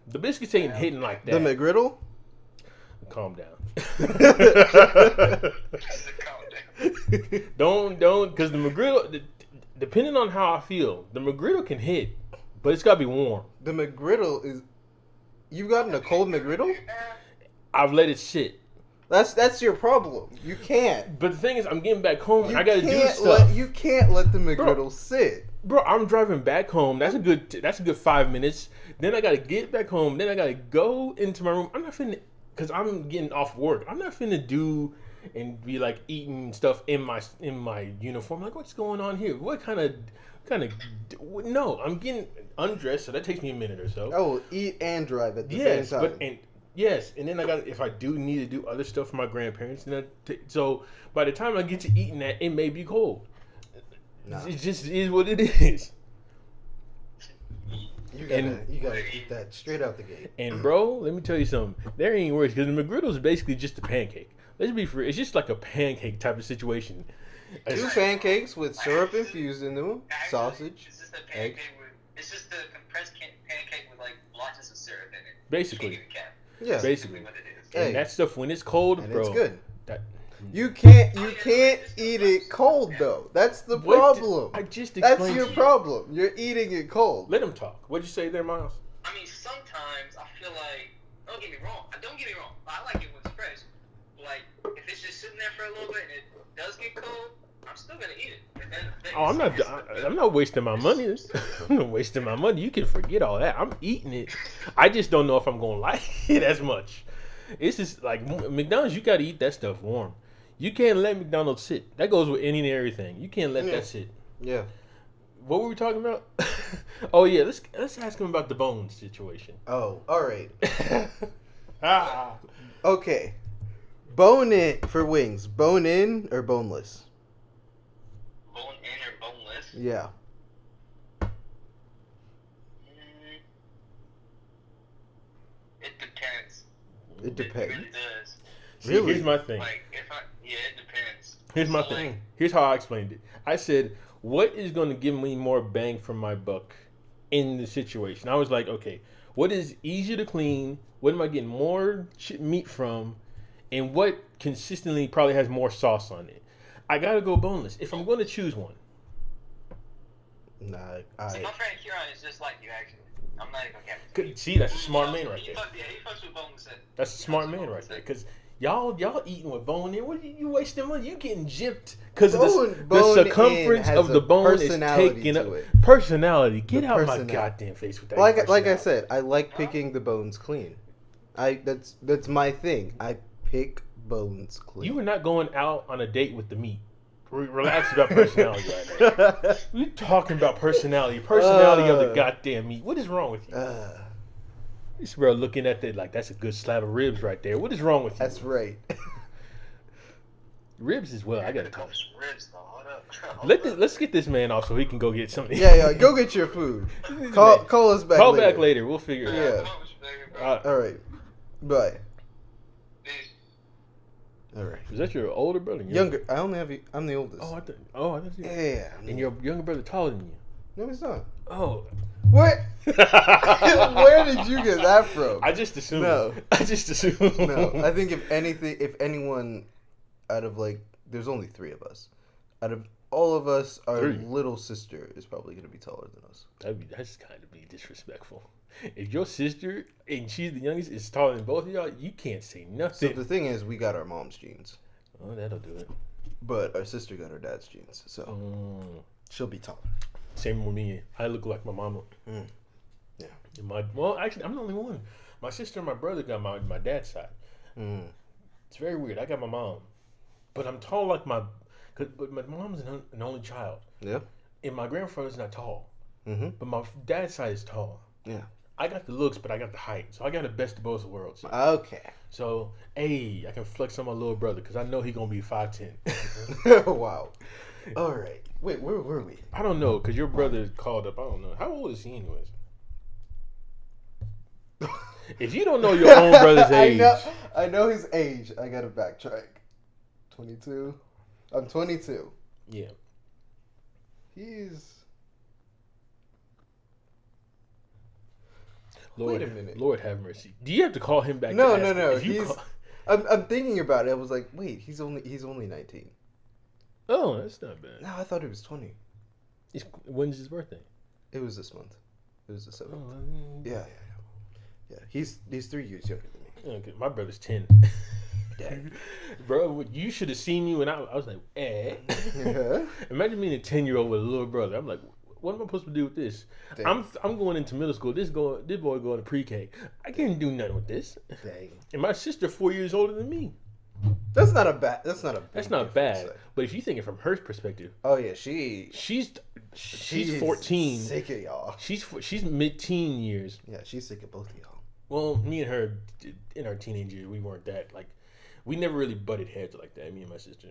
The biscuits ain't hidden like that. The McGriddle? Calm down. Don't, because the McGriddle, depending on how I feel, the McGriddle can hit, but it's gotta be warm. The McGriddle is. You've gotten a cold McGriddle? I've let it sit. That's your problem. You can't. But the thing is, I'm getting back home and I gotta do stuff. You can't let the McGriddle sit. Bro, I'm driving back home. That's a good 5 minutes. Then I gotta get back home. Then I gotta go into my room. I'm not finna, cause I'm getting off work. I'm not finna do and be like eating stuff in my uniform. Like, what's going on here? What kind of no? I'm getting undressed, so that takes me a minute or so. Oh, eat and drive at the same time. Yes, and then if I do need to do other stuff for my grandparents, then so by the time I get to eating that, it may be cold. Nah. It just is what it is. You gotta eat that straight out the gate. And bro, let me tell you something. There ain't worse because the McGriddle is basically just a pancake. Let's be free. It's just like a pancake type of situation. 2 pancakes with syrup infused in them, sausage, it's just a pancake it's just a compressed pancake with like blotches of syrup in it. Basically. Yeah. Basically. What it is. And that stuff when it's cold, and bro. It's good. You can't eat it cold though. That's the problem. I just explained. That's your problem. You're eating it cold. Let him talk. What'd you say there, Miles? I mean, sometimes I feel like, don't get me wrong. I like it when it's fresh. Like, if it's just sitting there for a little bit and it does get cold, I'm still gonna eat it. Oh, I'm not wasting my money. I'm not wasting my money. You can forget all that. I'm eating it. I just don't know if I'm gonna like it as much. It's just like McDonald's. You gotta eat that stuff warm. You can't let McDonald's sit. That goes with any and everything. You can't let that sit. Yeah. What were we talking about? Oh yeah, let's ask him about the bones situation. Oh, all right. Ah. Okay. Bone in for wings. Bone in or boneless? Bone in or boneless? Yeah. It depends. It depends. It really does. See, Really? here's my thing. Like it depends. Here's my So, thing. like, Here's how I explained it. I said, what is going to give me more bang for my buck in the situation? I was like, okay, what is easier to clean? What am I getting more meat from? And what consistently probably has more sauce on it? I got to go boneless if I'm going to choose one. Nah, See, my friend Kieran is just like you, actually. I'm not even gonna cap. See, that's a smart man right there. He fucks with boneless. That's a smart man right there. Because y'all eating with bone in. What are you wasting money? You getting gypped because the circumference of the bone is taking up personality. Get out my goddamn face with that. Like I said, I like picking the bones clean. That's my thing. I pick bones clean. You are not going out on a date with the meat. Relax about personality right now. We're talking about personality of the goddamn meat. What is wrong with you? This bro looking at that like that's a good slab of ribs right there. What is wrong with you? That's right. Ribs as well. I gotta tell you. Ribs, though. Hold up. Let's get this man off so he can go get something. Yeah. Go get your food. Call us back. Call later. back later. We'll figure it out. Yeah. All right. Bye. All right. Is that your older brother? Younger. I only have. I'm the oldest. Oh, I thought you. Yeah. And your younger brother taller than you. No, he's not. Oh. What? Where did you get that from? I just assumed. No. I just assumed. No. I think if anyone, out of there's only 3 of us. Out of all of us, our little sister is probably gonna be taller than us. That's kind of be disrespectful. If your sister and she's the youngest is taller than both of y'all, you can't say nothing. So the thing is, we got our mom's genes. Oh, that'll do it. But our sister got her dad's genes, so she'll be taller. Same with me. I look like my mama. Yeah. Actually, I'm the only one. My sister and my brother got my dad's side. It's very weird. I got my mom, but I'm tall like but my mom's an only child. Yeah. And my grandfather's not tall. But my dad's side is tall. Yeah. I got the looks, but I got the height. So I got the best of both worlds. Okay. So, I can flex on my little brother because I know he's going to be 5'10". Wow. All right. Wait, where were we? I don't know because your brother called up. I don't know. How old is he anyways? If you don't know your own brother's age. I know his age. I got to backtrack. 22. I'm 22. Yeah. He's... Lord, wait a minute. Lord have mercy. Do you have to call him back? No. He's. I'm thinking about it. I was like, wait, he's only 19. Oh, that's not bad. No, I thought he was 20. When's his birthday? It was this month. It was the 7th. Oh, Yeah. He's 3 years younger than me. Okay, my brother's 10. Dang. Bro, you should have seen me when I was like, Yeah. Imagine being a 10-year-old with a little brother. I'm like, what am I supposed to do with this? Dang. I'm going into middle school. This boy going to pre-K. I can't do nothing with this. Dang. And my sister 4 years older than me. That's not bad. But if you think it from her perspective, oh yeah, she's 14. Sick of y'all. She's mid-teen years. Yeah, she's sick of both of y'all. Well, me and her in our teenage years, we weren't that we never really butted heads like that. Me and my sister.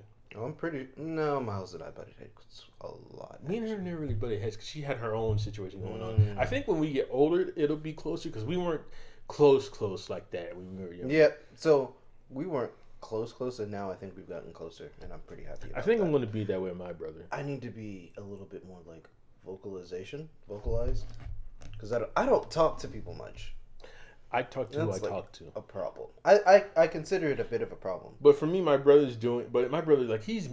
No, Miles and I butted heads a lot. Me and her never really butted heads because she had her own situation going on. I think when we get older, it'll be closer because we weren't close like that when we were young. Yeah, so we weren't close, and now I think we've gotten closer, and I'm pretty happy about I think that. I'm going to be that way with my brother. I need to be a little bit more vocalize, because I don't talk to people much. I talk to who I talk to. A problem. I consider it a bit of a problem. But for me, my brother he's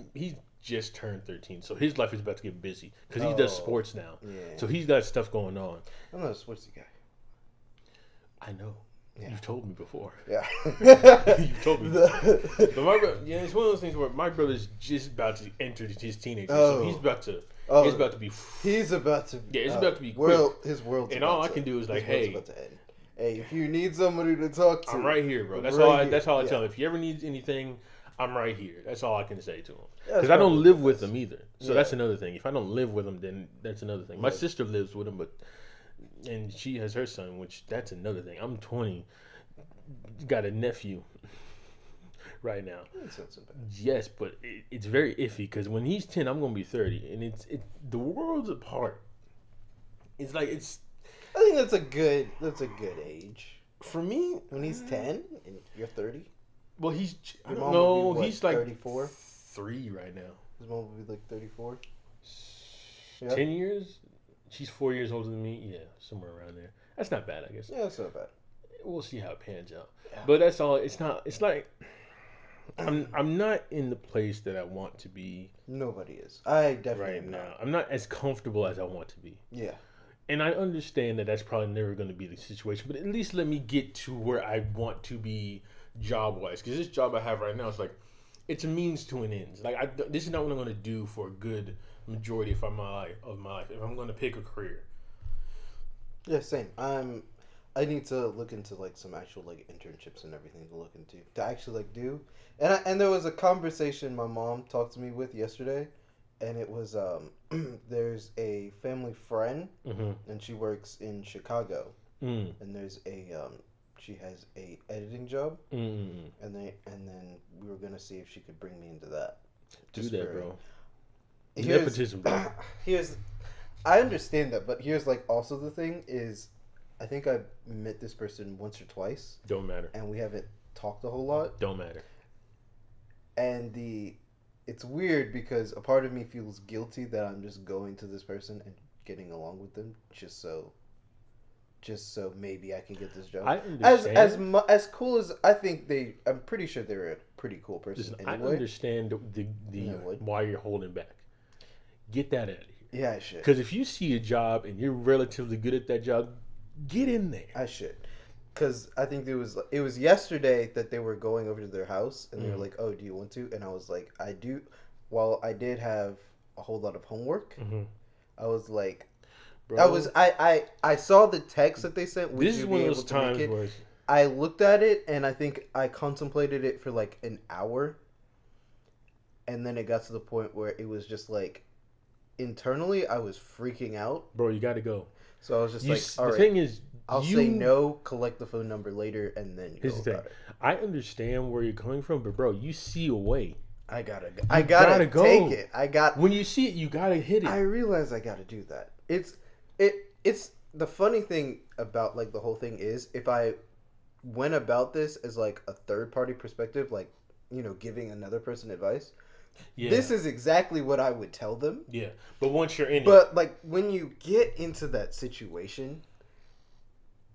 just turned 13, so his life is about to get busy because he does sports now. Yeah. So he's got stuff going on. I'm not a sportsy guy. I know. Yeah. You've told me before. Yeah. You've told me. But my brother, yeah, it's one of those things where my brother's just about to enter his teenager, so he's about to. It's about to be. He's about to. Yeah, it's about to be quick. His world's. And all I can do is like, hey, about to end. Hey, if you need somebody to talk to, I'm right here, bro. That's all I tell him. If he ever needs anything, I'm right here. That's all I can say to him. Because I don't live with him either. So that's another thing. If I don't live with him, then that's another thing. My sister lives with him, and she has her son, which that's another thing. I'm 20, got a nephew right now. That's not so bad. Yes, but it's very iffy because when he's 10, I'm gonna be 30, and the world's apart. It's like I think that's a good age for me when he's 10 and you're 30. Well, he's Your mom will be, what, he's like 34, 3 right now. His mom will be like 34. 10 years. She's 4 years older than me. Yeah, somewhere around there. That's not bad, I guess. Yeah, that's not bad. We'll see how it pans out. Yeah. But that's all. It's not. It's like I'm not in the place that I want to be. Nobody is. I definitely right am now. not. I'm not as comfortable as I want to be. Yeah. And I understand that that's probably never going to be the situation. But at least let me get to where I want to be job wise. Because this job I have right now is like, it's a means to an end. Like this is not what I'm going to do for a good majority of my life. If I'm going to pick a career. Yeah, same. I need to look into like some actual like internships and everything to look into to actually like do. And there was a conversation my mom talked to me with yesterday, and it was there's a family friend, and she works in Chicago, and there's she has a editing job, and then we were gonna see if she could bring me into that. Do that, bro. Nepotism, bro. I understand that, but here's like also the thing is, I think I've met this person once or twice. Don't matter. And we haven't talked a whole lot. Don't matter. And it's weird because a part of me feels guilty that I'm just going to this person and getting along with them just so maybe I can get this job. I understand. As cool as I think I'm pretty sure they're a pretty cool person. Listen, anyway. I understand the why you're holding back. Get that out of here. Yeah, I should. Because if you see a job and you're relatively good at that job, get in there. I should. Because I think it was yesterday that they were going over to their house and they were like, "Oh, do you want to?" And I was like, "I do." While I did have a whole lot of homework, I was like, "Bro." I saw the text that they sent. This is one of those times where I looked at it and I think I contemplated it for like an hour, and then it got to the point where it was just like, internally I was freaking out. Bro, you got to go. So I was just like, all right. The thing is, I'll say no, collect the phone number later, and then here's the thing. I understand where you're coming from, but bro, you see a way. I gotta go. Take it. When you see it, you gotta hit it. I realize I gotta do that. It's the funny thing about like the whole thing is if I went about this as like a third party perspective, like, you know, giving another person advice. Yeah. This is exactly what I would tell them. Yeah, but once you're in But like when you get into that situation,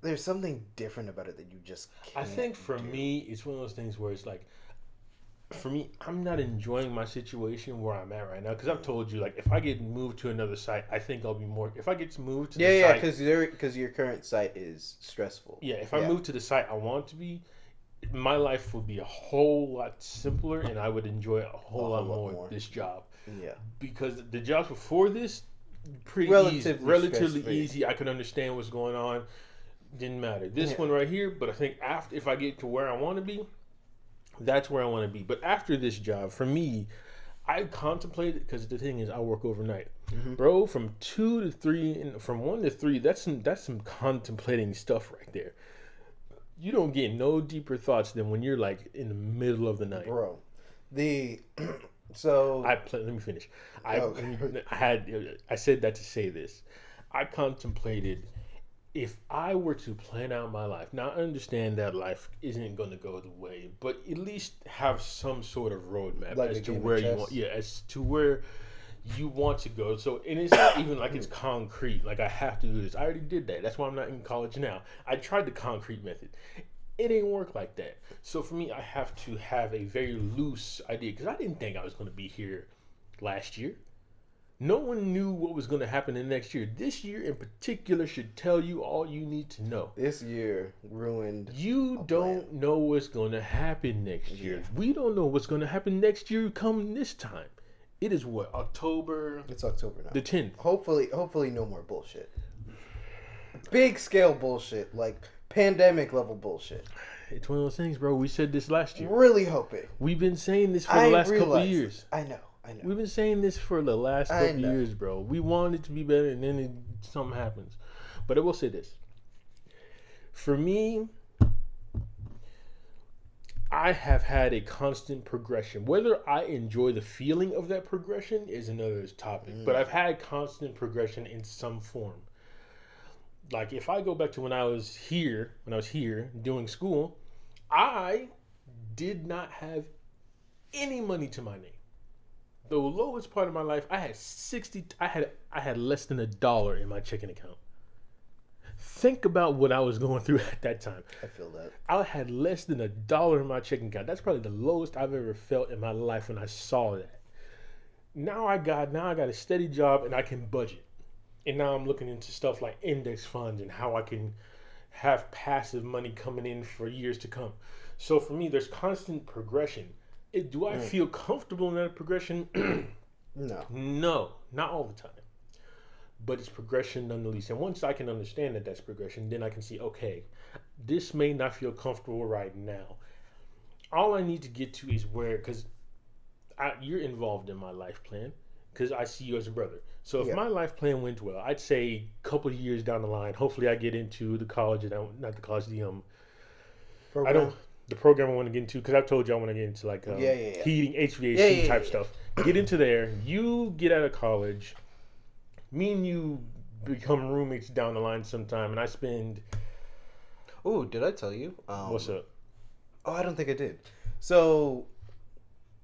there's something different about it that you just can't I think for me, it's one of those things where it's like, for me, I'm not enjoying my situation where I'm at right now. Because I've told you, like, if I get moved to another site, I think I'll be more... If I get moved to the site... because your current site is stressful. Yeah, if I move to the site I want to be, my life would be a whole lot simpler and I would enjoy a whole lot more this job. Yeah. Because the jobs before this, relatively easy. I could understand what's going on. Didn't matter. This one right here, but I think if I get to where I want to be, that's where I want to be. But after this job, for me, I contemplated, because the thing is, I work overnight, bro. From 2 to 3, and from 1 to 3, that's some contemplating stuff right there. You don't get no deeper thoughts than when you're like in the middle of the night, bro. Let me finish. I said that to say this. I contemplated, if I were to plan out my life, now I understand that life isn't going to go the way, but at least have some sort of roadmap like as to where you want. Yeah, as to where you want to go. So, and it's not even like it's concrete. Like I have to do this. I already did that. That's why I'm not in college now. I tried the concrete method. It ain't work like that. So for me, I have to have a very loose idea, because I didn't think I was going to be here last year. No one knew what was going to happen in the next year. This year in particular should tell you all you need to know. This year ruined. You don't know what's going to happen next year. We don't know what's going to happen next year come this time. It is what, October? It's October now. The 10th. Hopefully no more bullshit. Big scale bullshit, like pandemic level bullshit. It's one of those things, bro. We said this last year. Really hoping. We've been saying this for the last couple of years. I know. We've been saying this for the last couple of years, bro. We want it to be better, and then something happens. But I will say this. For me, I have had a constant progression. Whether I enjoy the feeling of that progression is another topic. But I've had constant progression in some form. Like if I go back to when I was here doing school, I did not have any money to my name. The lowest part of my life, I had less than $1 in my checking account. Think about what I was going through at that time. I feel that. I had less than $1 in my checking account. That's probably the lowest I've ever felt in my life when I saw that. Now I got a steady job and I can budget. And now I'm looking into stuff like index funds and how I can have passive money coming in for years to come. So for me, there's constant progression. Do I feel comfortable in that progression? No, not all the time. But it's progression nonetheless. And once I can understand that that's progression, then I can see, okay, this may not feel comfortable right now. All I need to get to is where, because you're involved in my life plan, because I see you as a brother. So if my life plan went well, I'd say a couple of years down the line, hopefully I get into the college, not the college, Program. The program I want to get into, because I've told you I want to get into like heating, HVAC type stuff. Get into there. You get out of college. Me and you become roommates down the line sometime, and I spend. Oh, did I tell you? What's up? Oh, I don't think I did. So,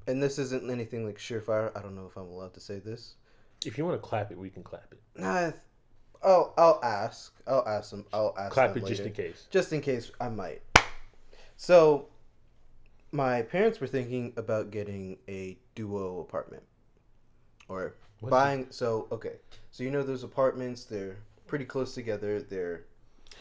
and this isn't anything like surefire. I don't know if I'm allowed to say this. If you want to clap it, we can clap it. Nah. I'll ask. I'll ask them. Clap it later. just in case. Just in case I might. So, my parents were thinking about getting a duo apartment, or buying. So you know those apartments? They're pretty close together. They're.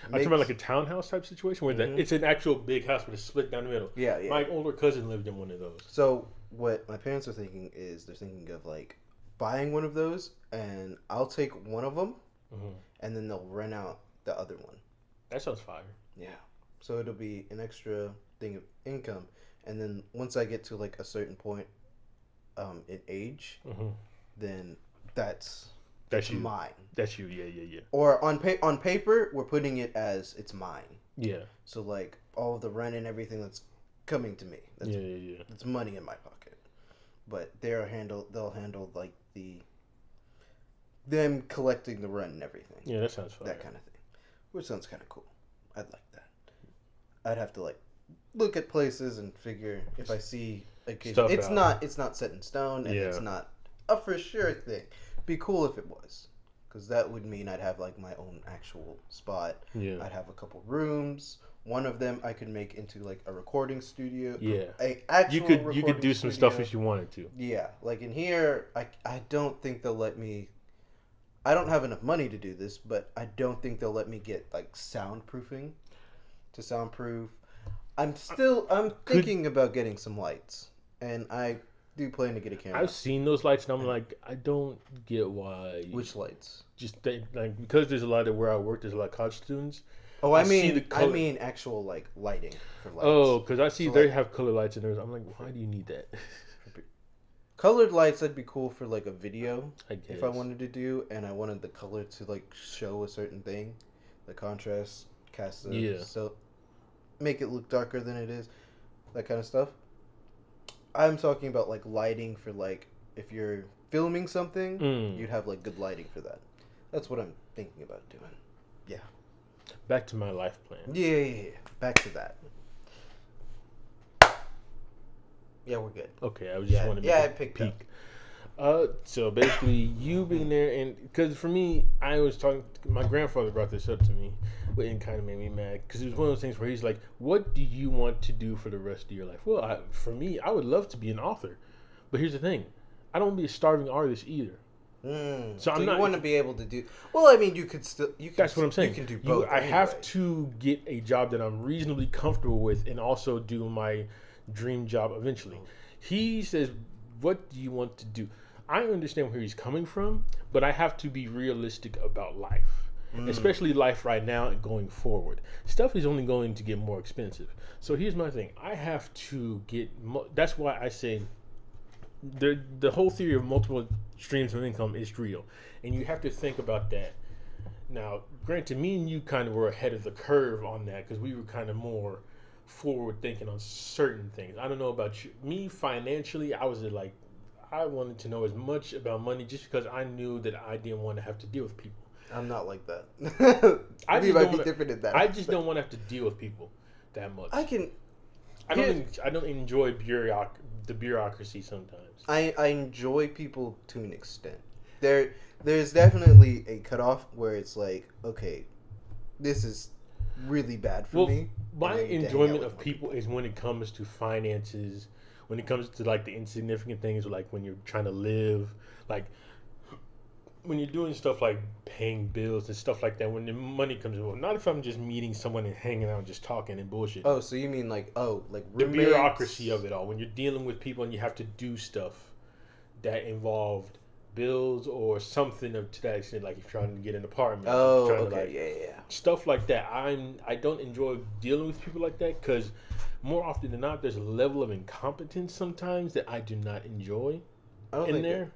I'm talking about like a townhouse type situation where it's an actual big house but it's split down the middle. Yeah. My older cousin lived in one of those. So what my parents are thinking is they're thinking of like buying one of those, and I'll take one of them, and then they'll rent out the other one. That sounds fire. Yeah. So it'll be an extra thing of income, and then once I get to like a certain point, in age, then that's you. Mine. That's you. Yeah. Or on paper, we're putting it as it's mine. Yeah. So like all of the rent and everything that's coming to me. That's, yeah. That's money in my pocket. But they'll handle like them collecting the rent and everything. Yeah, that sounds fun. That kind of thing. Which sounds kind of cool. I'd like that. I'd have to like look at places and figure if I see occasion. It's not set in stone, and it's not a for sure thing. Be cool if it was, because that would mean I'd have like my own actual spot. Yeah. I'd have a couple rooms. One of them I could make into like a recording studio. Yeah. You could do some stuff if you wanted to. Yeah. Like in here, I don't think they'll let me. I don't have enough money to do this, but I don't think they'll let me get like soundproofing to soundproof. I'm thinking about getting some lights, and I do plan to get a camera. I've seen those lights, and I'm like, I don't get why. Which lights? Just like because there's a lot of where I work, there's a lot of college students. Oh, I mean actual like lighting for lights. Oh, because I see they have color lights in there. I'm like, why do you need that? Colored lights, that'd be cool for like a video. I guess. If I wanted to do, and I wanted the color to like show a certain thing, the contrast, cast so make it look darker than it is, that kind of stuff. I'm talking about like lighting for like if you're filming something, you'd have like good lighting for that. That's what I'm thinking about doing. Yeah. Back to my life plan. Yeah. Back to that. Yeah, we're good. Okay, I was just wanting to make a peek. So basically, you being there, and because for me, I was talking. My grandfather brought this up to me, but it kind of made me mad because it was one of those things where he's like, "What do you want to do for the rest of your life?" Well, for me, I would love to be an author, but here's the thing: I don't want to be a starving artist either. So I'm not. You want to be able to do. Well, I mean, you could still. That's what I'm saying. You can do both. I have to get a job that I'm reasonably comfortable with, and also do my dream job eventually. He says, "What do you want to do?" I understand where he's coming from, but I have to be realistic about life, especially life right now and going forward. Stuff is only going to get more expensive. So here's my thing: I have to get. That's why I say the whole theory of multiple streams of income is real, and you have to think about that. Now, granted, me and you kind of were ahead of the curve on that because we were kind of more forward thinking on certain things. I don't know about you. Me, financially, I was like, I wanted to know as much about money just because I knew that I didn't want to have to deal with people. I'm not like that. I might be different in that. I just don't want to have to deal with people that much. I don't enjoy the bureaucracy sometimes. I enjoy people to an extent. There's definitely a cutoff where it's like, okay, this is really bad for me. My enjoyment of people is when it comes to finances, when it comes to like the insignificant things, like when you're trying to live, like when you're doing stuff like paying bills and stuff like that, when the money comes involved. Not if I'm just meeting someone and hanging out and just talking and bullshit. Oh, so you mean like roommates? The bureaucracy of it all. When you're dealing with people and you have to do stuff that involved bills or something to that extent, like if you're trying to get an apartment. Oh, okay, yeah. Stuff like that. I don't enjoy dealing with people like that because more often than not, there's a level of incompetence sometimes that I do not enjoy there.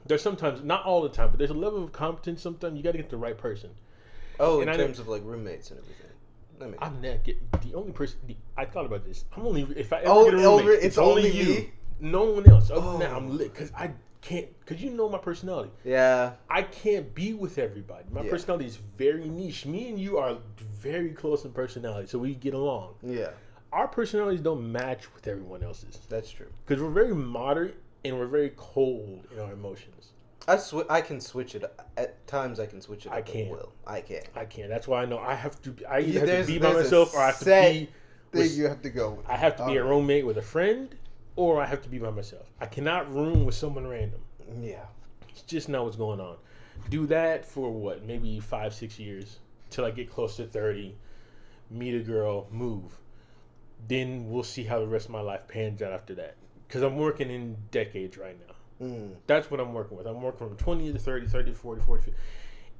There's sometimes, not all the time, but there's a level of competence sometimes. You got to get the right person. Oh, in terms of like roommates and everything. I'm not the only person. I thought about this. I'm only if I ever get a roommate, it's only you. Me? No one else. Other than that, I'm lit because I can't. Because you know my personality. Yeah. I can't be with everybody. My personality is very niche. Me and you are very close in personality, so we get along. Yeah. Our personalities don't match with everyone else's. That's true. Because we're very moderate. And we're very cold in our emotions. I can switch it. At times I can switch it. I can't. I can't. That's why I know I have to. I either have to be by myself or I have to be. You have to go with. I have to be a roommate with a friend, or I have to be by myself. I cannot room with someone random. Yeah. It's just not what's going on. Do that for what? Maybe 5-6 years till I get close to 30. Meet a girl, move. Then we'll see how the rest of my life pans out after that. Because I'm working in decades right now. That's what I'm working with. I'm working from 20 to 30, 30 to 40, 40 to 50.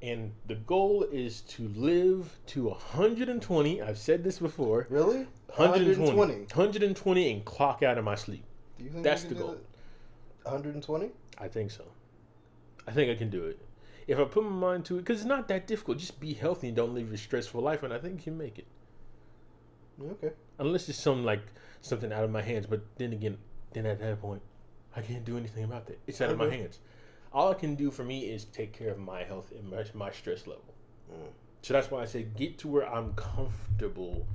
And the goal is to live to 120. I've said this before. Really? 120. 120 and clock out of my sleep. Do you think that's the goal? 120? I think so. I think I can do it. If I put my mind to it, because it's not that difficult. Just be healthy and don't live your stressful life, and I think you can make it. Okay. Unless it's something out of my hands, but then again, then at that point, I can't do anything about that. It's out of my hands. All I can do for me is take care of my health and my stress level. So that's why I say get to where I'm comfortable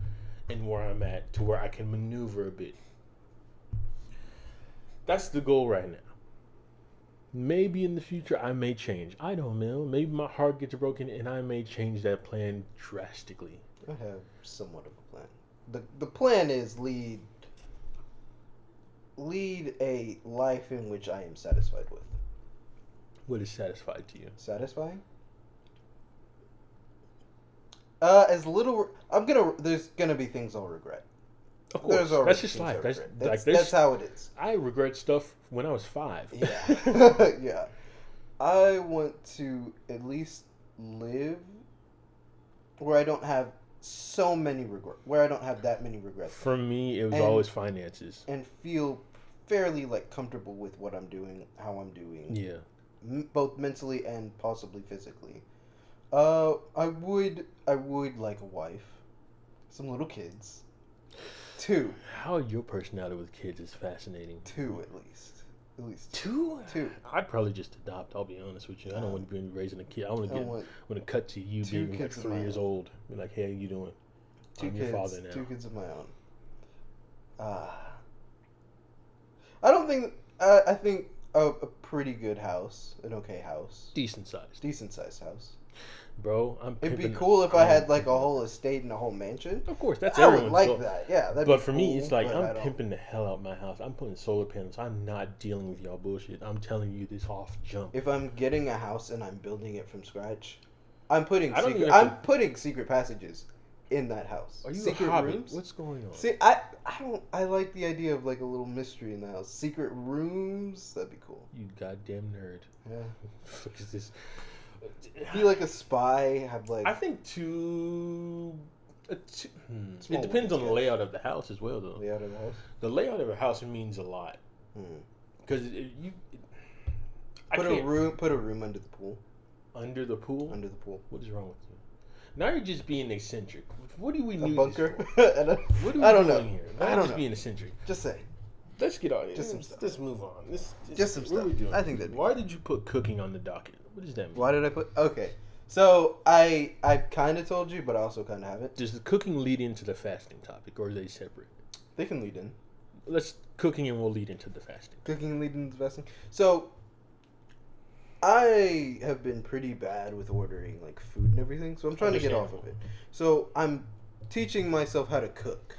and where I'm at to where I can maneuver a bit. That's the goal right now. Maybe in the future I may change. I don't know. Maybe my heart gets broken and I may change that plan drastically. I have somewhat of a plan. The plan is lead a life in which I am satisfied with. What is satisfied to you? Satisfying? As little. There's gonna be things I'll regret. Of course, that's just life. That's how it is. I regret stuff when I was 5. Yeah, yeah. I want to at least live where I don't have so many regrets. Where I don't have that many regrets. For me, it was always finances. And feel fairly comfortable with what I'm doing, how I'm doing. Yeah. Both mentally and possibly physically. I would like a wife, some little kids. 2. How your personality with kids is fascinating. 2 at least. At least 2. 2. I'd probably just adopt. I'll be honest with you. I don't want to be raising a kid. I want to cut to you being 3 years old. Be like, hey, how you doing? 2 I'm kids. Your father now. 2 kids of my own. I don't think. I think a pretty good house, an okay house, decent sized house. Bro, I'm It'd be pimping cool if the- I had like a whole estate and a whole mansion. Of course, that's I would everyone's like goal. that. Yeah, that'd But be for me, cool, it's like but I I'm don't. pimping the hell out my house. I'm putting solar panels. I'm not dealing with y'all bullshit. I'm telling you this off jump. If I'm getting a house and I'm building it from scratch, I'm putting I don't secret. even have I'm putting secret passages in that house. Are you secret a hobbit? rooms? What's going on? See, I don't. I like the idea of like a little mystery in the house. Secret rooms. That'd be cool. You goddamn nerd. Yeah. Fuck is this? Be like a spy. Have like. I think two. It Small depends on the ones, yes. layout of the house as well, though. layout of the house. The layout of a house means a lot because you Put a room under the pool. under the pool. Under the pool. What is wrong with you? Now you're just being eccentric. What do we A need bunker. this I for? What are we I don't doing know. here? I Now don't just know. being eccentric. Just say. Let's get out. Just some stuff. Let's move on. Just some what stuff. Are we doing? I think that'd be Why did you put cooking on the docket? What does that mean? Why did I put? Okay. So I kind of told you, but I also kind of haven't. Does the cooking lead into the fasting topic, or are they separate? They can lead in. Let's cooking and we'll lead into the fasting. Cooking lead into fasting. So I have been pretty bad with ordering like food and everything, so I'm trying to get off of it. So I'm teaching myself how to cook,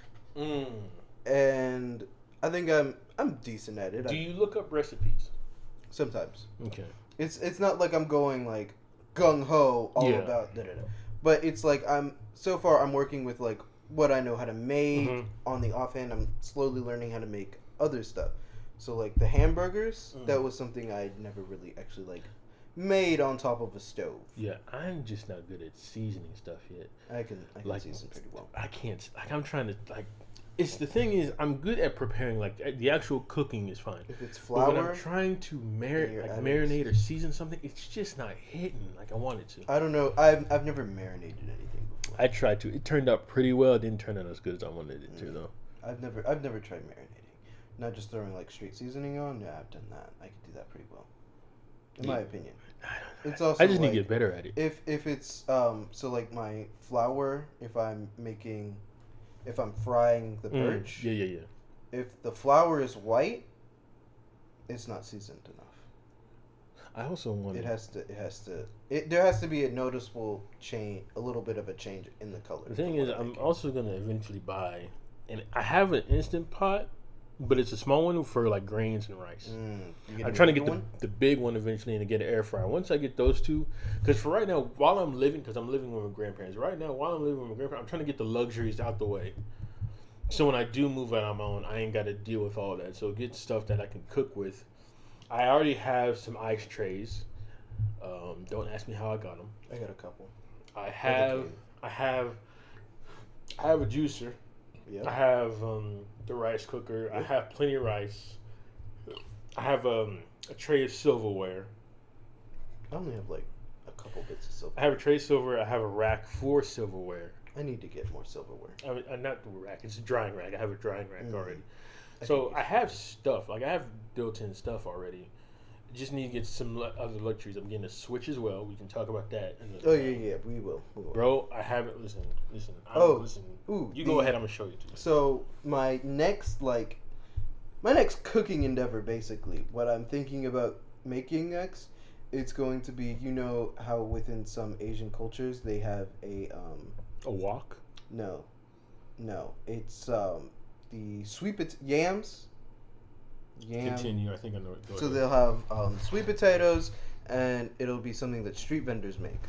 and I think I'm decent at it. Do you look up recipes? Sometimes. Okay. It's not like I'm going like gung ho all Yeah. about da-da-da. But it's like I'm working with like what I know how to make on the offhand. I'm slowly learning how to make other stuff. So like the hamburgers, that was something I'd never really actually like made on top of a stove. Yeah, I'm just not good at seasoning stuff yet. I can Like, season pretty well. I can't. Like I'm trying to like. It's the thing is I'm good at preparing. Like the actual cooking is fine. If it's But when flour, I'm trying to your additives. marinate or season something, it's just not hitting like I want it to. I don't know. I've never marinated anything before. I tried to. It turned out pretty well. It didn't turn out as good as I wanted it to, though. I've never tried marinating. Not just throwing like straight seasoning on. Yeah, I've done that. I can do that pretty well, in my opinion. It's also I just need like, to get better at it. If it's so like my flour, if I'm frying the birch, Yeah. if the flour is white, it's not seasoned enough. I also want. There has to be a noticeable change, a little bit of a change in the color. The thing is, I'm also gonna eventually buy, and I have an instant pot, but it's a small one for like grains and rice. I'm trying to get the big one eventually and to get an air fryer. Once I get those two, because for right now, while I'm living, because I'm living with my grandparents. Right now, while I'm living with my grandparents, I'm trying to get the luxuries out the way. So when I do move out on my own, I ain't got to deal with all that. So get stuff that I can cook with. I already have some ice trays. Don't ask me how I got them. I got a couple. I have a juicer. Yeah. I have the rice cooker. I have plenty of rice. I have a tray of silverware. I only have like a couple bits of silverware. I have a tray of silverware. I have a rack for silverware. I need to get more silverware. I mean, not the rack. It's a drying rack. I have a drying rack already. So I have stuff. Like I have built-in stuff already. Just need to get some other luxuries. I'm getting a Switch as well. We can talk about that. Yeah. We will. Bro, I haven't. Listen. Listen. Ooh, you go ahead. I'm gonna show you. So my next cooking endeavor, basically, what I'm thinking about making next, it's going to be, you know how within some Asian cultures they have a wok? No, it's the yams. Continue. I think I know it. So they'll have sweet potatoes, and it'll be something that street vendors make,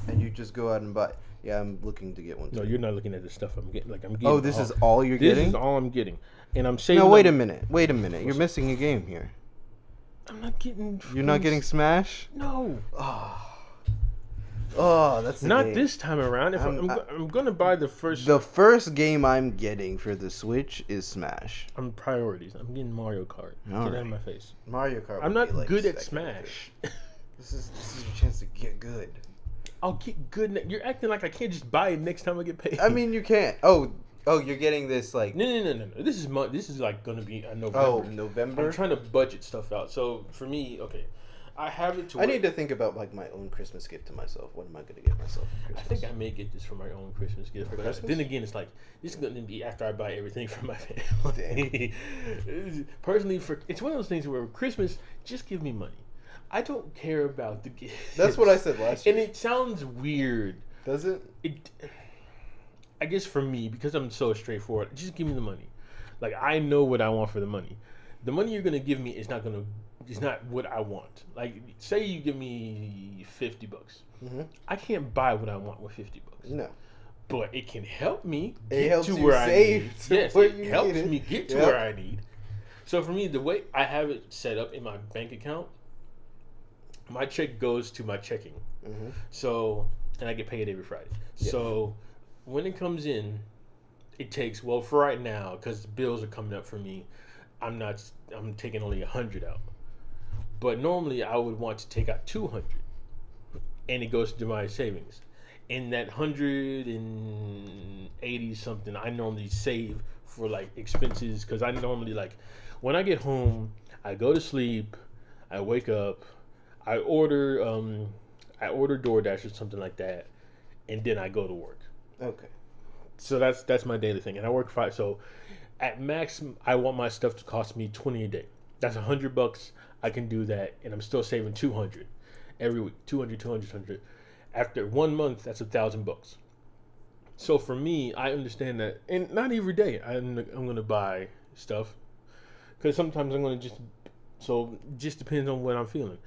and you just go out and buy. Yeah, I'm looking to get one. No, you're not looking at the stuff I'm getting. Like I'm getting. Oh, this is all you're getting? This is all I'm getting, and I'm saying. No, wait a minute. You're missing a game here. I'm not getting. You're not getting Smash? No. Oh, that's the not game. this time around. If I'm gonna buy the first. The first game I'm getting for the Switch is Smash. I'm priorities. I'm getting Mario Kart. Get out of my face. Mario Kart. I'm not good at Smash. This is your chance to get good. I'll get good. You're acting like I can't just buy it next time I get paid. I mean, you can't. Oh, you're getting this like. No. This is like gonna be a November. Oh, November. I'm trying to budget stuff out. So for me, okay, I have it to. I need to think about like my own Christmas gift to myself. What am I gonna get myself for I Christmas? think I may get this for my own Christmas gift. For Christmas? Then again, it's like this is gonna be after I buy everything for my family. Personally, it's one of those things where Christmas, just give me money. I don't care about the gifts. That's what I said last year. And it sounds weird. Does it? I guess for me, because I'm so straightforward, just give me the money. Like, I know what I want for the money. The money you're gonna give me is not what I want. Like, say you give me $50. Mm-hmm. I can't buy what I want with $50. No. But it can help me It get helps to you where I need. save to Yes, where it you helps need it. me get to Yep. where I need. So for me, the way I have it set up in my bank account, my check goes to my checking. Mm-hmm. So, and I get paid every Friday. Yeah. So when it comes in, it takes, well, for right now, because the bills are coming up for me, I'm taking only 100 out. But normally I would want to take out 200, and it goes to my savings. And that 180 something, I normally save for like expenses, because I normally, like, when I get home, I go to sleep, I wake up, I order DoorDash or something like that, and then I go to work. Okay. So that's my daily thing, and I work 5. So at max, I want my stuff to cost me $20 a day. That's $100. I can do that, and I'm still saving 200 every week. 200. After 1 month, that's $1,000. So for me, I understand that, and not every day I'm gonna buy stuff, because sometimes I'm gonna just depends on what I'm feeling.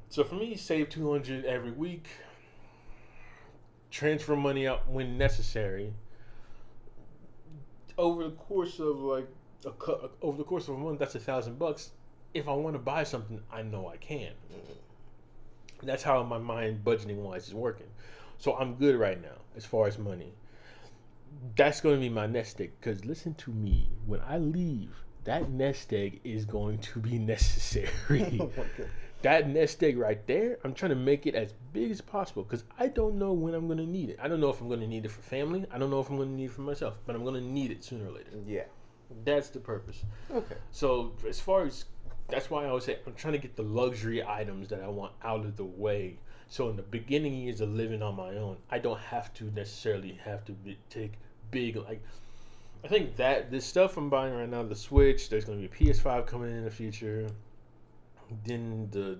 So for me, save 200 every week. Transfer money out when necessary. Over the course of a month, that's $1,000. If I want to buy something, I know I can. That's how my mind, budgeting wise, is working. So I'm good right now as far as money. That's going to be my nest egg. Because listen to me, when I leave, that nest egg is going to be necessary. Oh my God. That nest egg right there, I'm trying to make it as big as possible, because I don't know when I'm going to need it. I don't know if I'm going to need it for family. I don't know if I'm going to need it for myself, but I'm going to need it sooner or later. Yeah. That's the purpose. Okay. So as far as, that's why I always say I'm trying to get the luxury items that I want out of the way. So in the beginning years of living on my own, I don't have to necessarily take big, like, I think that this stuff I'm buying right now, the Switch, there's going to be a PS5 coming in the future. Then the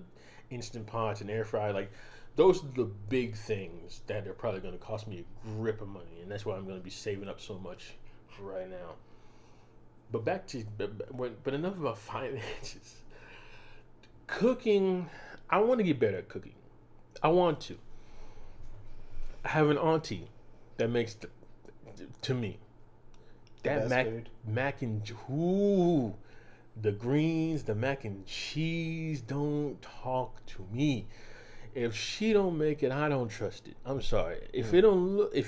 Instant Pot and air fry, like, those are the big things that are probably going to cost me a grip of money, and that's why I'm going to be saving up so much for right now. But enough about finances. Cooking, I want to get better at cooking. I want to. I have an auntie that makes to me that mac and the greens, the mac and cheese. Don't talk to me. If she don't make it, I don't trust it. I'm sorry. If it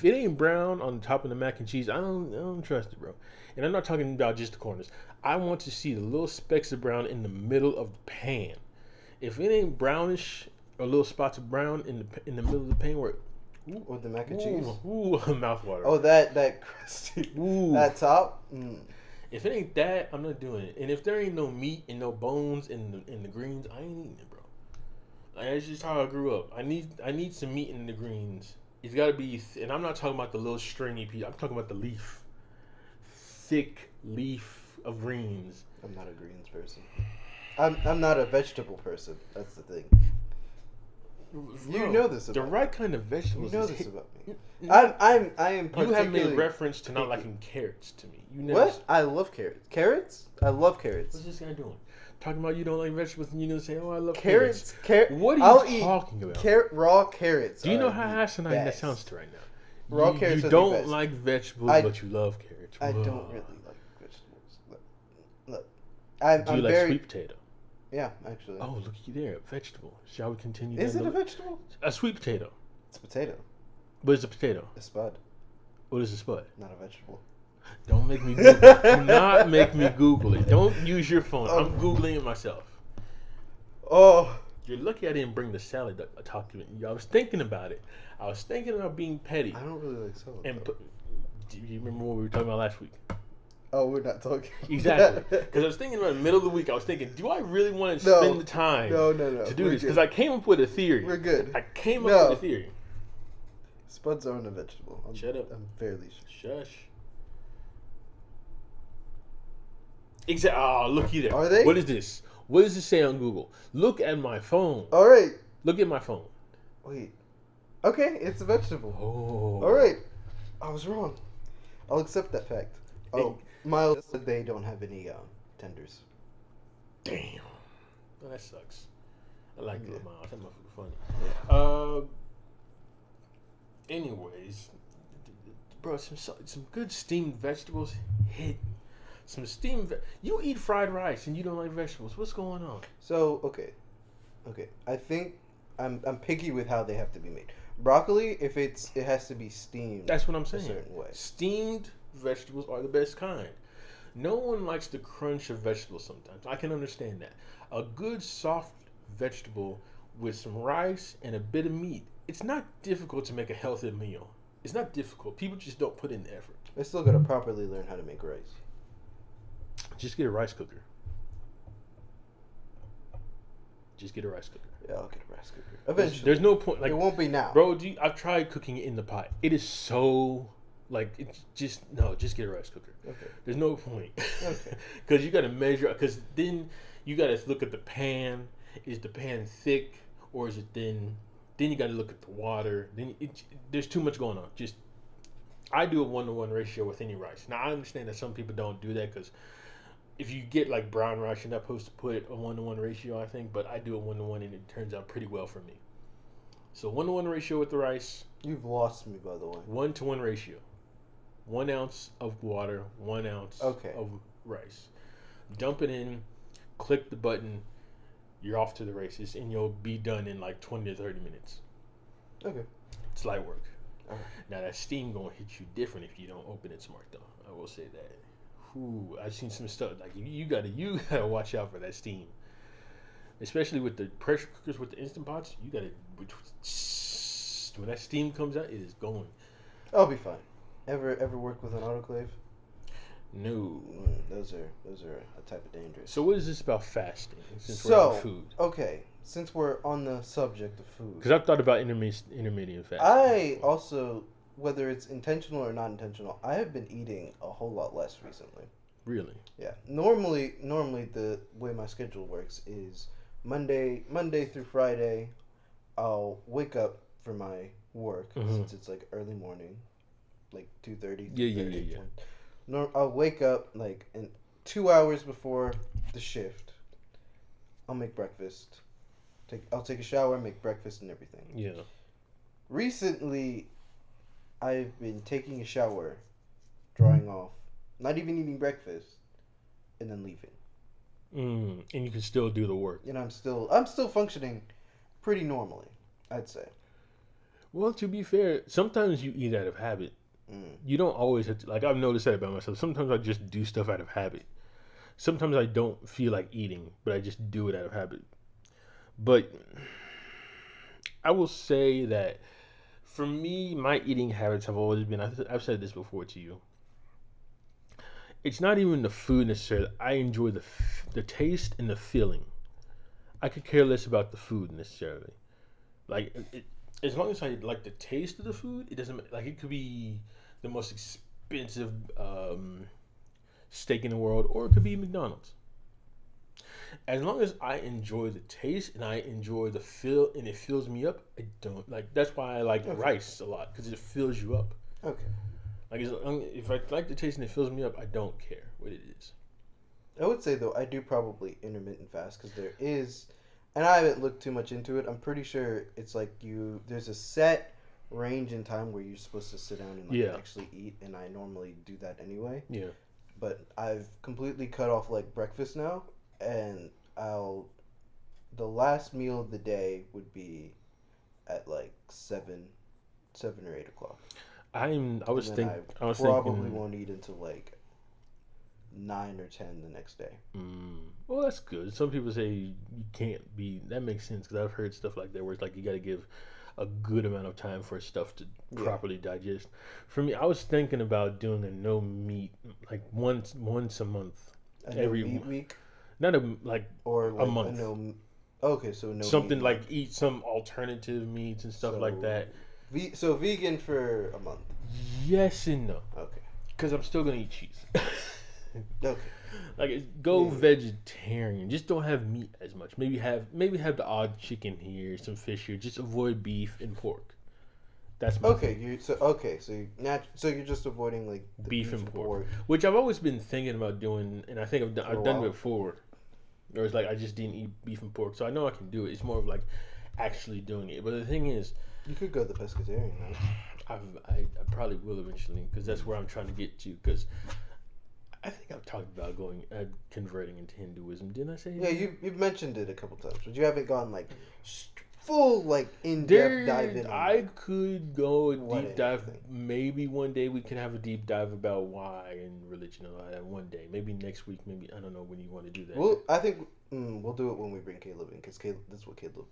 ain't brown on the top of the mac and cheese, I don't trust it, bro. And I'm not talking about just the corners. I want to see the little specks of brown in the middle of the pan. If it ain't brownish or little spots of brown in the middle of the pan, where Or the mac and cheese. Mouth water. Oh, that crusty. That top. If it ain't that, I'm not doing it. And if there ain't no meat and no bones in the greens, I ain't eating it, bro. Like, that's just how I grew up. I need some meat in the greens. It's got to be, and I'm not talking about the little stringy piece. I'm talking about the leaf, thick leaf of greens. I'm not a greens person. I'm not a vegetable person. That's the thing. You know this about the right kind of vegetables. You know this about me. I am particularly. You have made reference to not liking carrots to me. You never. What? I love carrots. Carrots? I love carrots. What's this guy doing? Talking about you don't like vegetables, and you're gonna say, "Oh, I love carrots." What are you talking about? Raw carrots. Do you know how asinine that sounds to right now? Raw carrots. You don't like vegetables, but you love carrots. I don't really like vegetables. Look, do you like sweet potato? Yeah, actually. Oh, looky there, vegetable. Shall we continue? Is it a vegetable? A sweet potato. It's a potato. But it's a potato. A spud. What is a spud? Not a vegetable. Don't make me Google it. Do not make me Google it. Don't use your phone. I'm Googling it myself. Oh. You're lucky I didn't bring the salad that I talked to you. I was thinking about it. I was thinking about being petty. I don't really like salad. Do you remember what we were talking about last week? Oh, we're not talking. Exactly. Because I was thinking about the middle of the week. I was thinking, do I really want to spend the time to do this? Because I came up with a theory. We're good. I came up with a theory. Spuds aren't a vegetable. Shut up. I'm fairly sure. Shush. Exactly. Oh, looky there. Are they? What is this? What does it say on Google? Look at my phone. All right. Look at my phone. Wait. Okay, it's a vegetable. Oh. All right. I was wrong. I'll accept that fact. Oh, Miles said they don't have any tenders. Damn. Well, that sucks. I like Miles. That motherfucker funny. Yeah. Anyways, bro, some good steamed vegetables hit. Some steamed. You eat fried rice and you don't like vegetables. What's going on? So okay. I think I'm picky with how they have to be made. Broccoli, if it has to be steamed. That's what I'm saying. A certain way. Steamed vegetables are the best kind. No one likes the crunch of vegetables sometimes. I can understand that. A good soft vegetable with some rice and a bit of meat. It's not difficult to make a healthy meal. It's not difficult. People just don't put in the effort. They still gotta properly learn how to make rice. Just get a rice cooker. Just get a rice cooker. Yeah, I'll get a rice cooker. Eventually. There's no point. Like, it won't be now. Bro, I've tried cooking it in the pot. It is so... Like, it's just... No, just get a rice cooker. Okay. There's no point. Okay. Because you got to measure... Because then you got to look at the pan. Is the pan thick or is it thin? Then you got to look at the water. Then there's too much going on. Just... I do a 1-to-1 ratio with any rice. Now, I understand that some people don't do that because... If you get like brown rice, you're not supposed to put a 1-to-1 ratio, I think, but I do a 1-to-1 and it turns out pretty well for me. So 1-to-1 ratio with the rice. You've lost me, by the way. 1-to-1 ratio. 1 ounce of water, 1 ounce of rice. Dump it in, click the button, you're off to the races, and you'll be done in like 20 to 30 minutes. Okay. It's light work. Right. Now that steam gonna hit you different if you don't open it smart though. I will say that. Ooh, I've seen some stuff like you gotta watch out for that steam, especially with the pressure cookers with the instant pots. You gotta when that steam comes out, it is going. I'll be fine. Ever worked with an autoclave? No. Those are a type of dangerous. So what is this about fasting? Since we're on food. Okay, since we're on the subject of food, because I've thought about intermittent fasting. I also, whether it's intentional or not intentional, I have been eating a whole lot less recently. Really? Yeah. Normally the way my schedule works is Monday through Friday, I'll wake up for my work since it's like early morning, like 2:30. Yeah. No, I'll wake up like 2 hours before the shift. I'll make breakfast. I'll take a shower, make breakfast and everything. Yeah. Recently, I've been taking a shower, drying off, not even eating breakfast, and then leaving. And you can still do the work. And I'm still functioning pretty normally, I'd say. Well, to be fair, sometimes you eat out of habit. You don't always have to, like, I've noticed that about myself. Sometimes I just do stuff out of habit. Sometimes I don't feel like eating, but I just do it out of habit. But I will say that for me, my eating habits have always been, I've said this before to you, it's not even the food necessarily. I enjoy the taste and the feeling. I could care less about the food necessarily. Like, as long as I like the taste of the food, it doesn't, like, it could be the most expensive steak in the world, or it could be McDonald's. As long as I enjoy the taste and I enjoy the feel and it fills me up, I don't like. That's why I like rice a lot, because it fills you up. Okay. Like, if I like the taste and it fills me up, I don't care what it is. I would say though, I do probably intermittent fast because there is, and I haven't looked too much into it. I'm pretty sure it's like there's a set range in time where you're supposed to sit down and actually eat, and I normally do that anyway. Yeah. But I've completely cut off like breakfast now, and the last meal of the day would be at like 7 or 8 o'clock. I was thinking probably won't eat until like 9 or 10 the next day. Well, that's good. Some people say you can't be. That makes sense, because I've heard stuff like that where it's like you got to give a good amount of time for stuff to properly digest. For me, I was thinking about doing a no meat, like once a month. Every meat week? Not a month. Okay, so no something meat like eat some alternative meats and stuff like that. So vegan for a month? Yes and no. Okay. Because I'm still gonna eat cheese. Okay. Like, go vegetarian. Just don't have meat as much. Maybe have the odd chicken here, some fish here. Just avoid beef and pork. That's my thing. So you're just avoiding like the beef and pork, which I've always been thinking about doing, and I think I've done it before. Or it's like I just didn't eat beef and pork, so I know I can do it. It's more of like actually doing it. But the thing is, you could go the pescatarian route. I probably will eventually, because that's where I'm trying to get to. Because I think I've talked about converting into Hinduism. Didn't I say? Yeah, you've mentioned it a couple times, but you haven't gone like full like in-depth dive in. I could go a deep dive. Maybe one day we can have a deep dive about why and religion and all that. One day, maybe next week. Maybe I don't know when you want to do that. Well, I think we'll do it when we bring Caleb in, because this is what Caleb.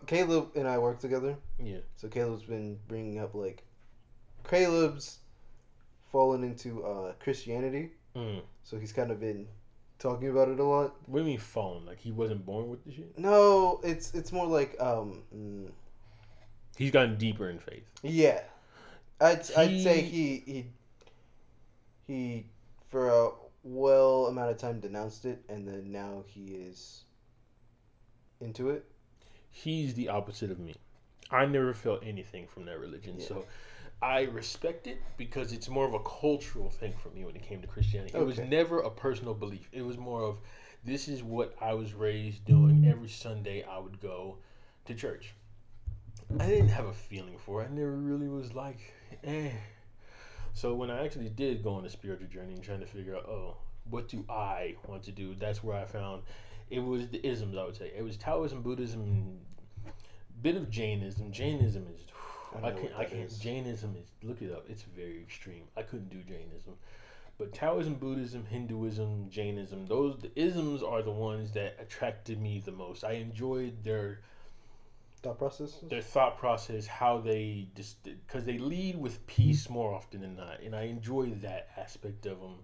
Caleb and I work together. Yeah. So Caleb's been bringing up like Caleb's fallen into Christianity. So he's kind of been talking about it a lot. What do you mean fallen? Like he wasn't born with the shit? No, it's more like he's gotten deeper in faith. Yeah, I'd say he for a well amount of time denounced it, and then now he is into it. He's the opposite of me. I never felt anything from that religion, so I respect it because it's more of a cultural thing for me when it came to Christianity. It was never a personal belief. It was more of, this is what I was raised doing. Every Sunday I would go to church. I didn't have a feeling for it. I never really was like, eh. So when I actually did go on a spiritual journey and trying to figure out, what do I want to do? That's where I found it was the isms, I would say. It was Taoism, Buddhism, and a bit of Jainism. Jainism is... I can't. Jainism is, look it up. It's very extreme. I couldn't do Jainism, but Taoism, Buddhism, Hinduism, Jainism. The isms are the ones that attracted me the most. I enjoyed their thought process. How they because they lead with peace more often than not, and I enjoy that aspect of them.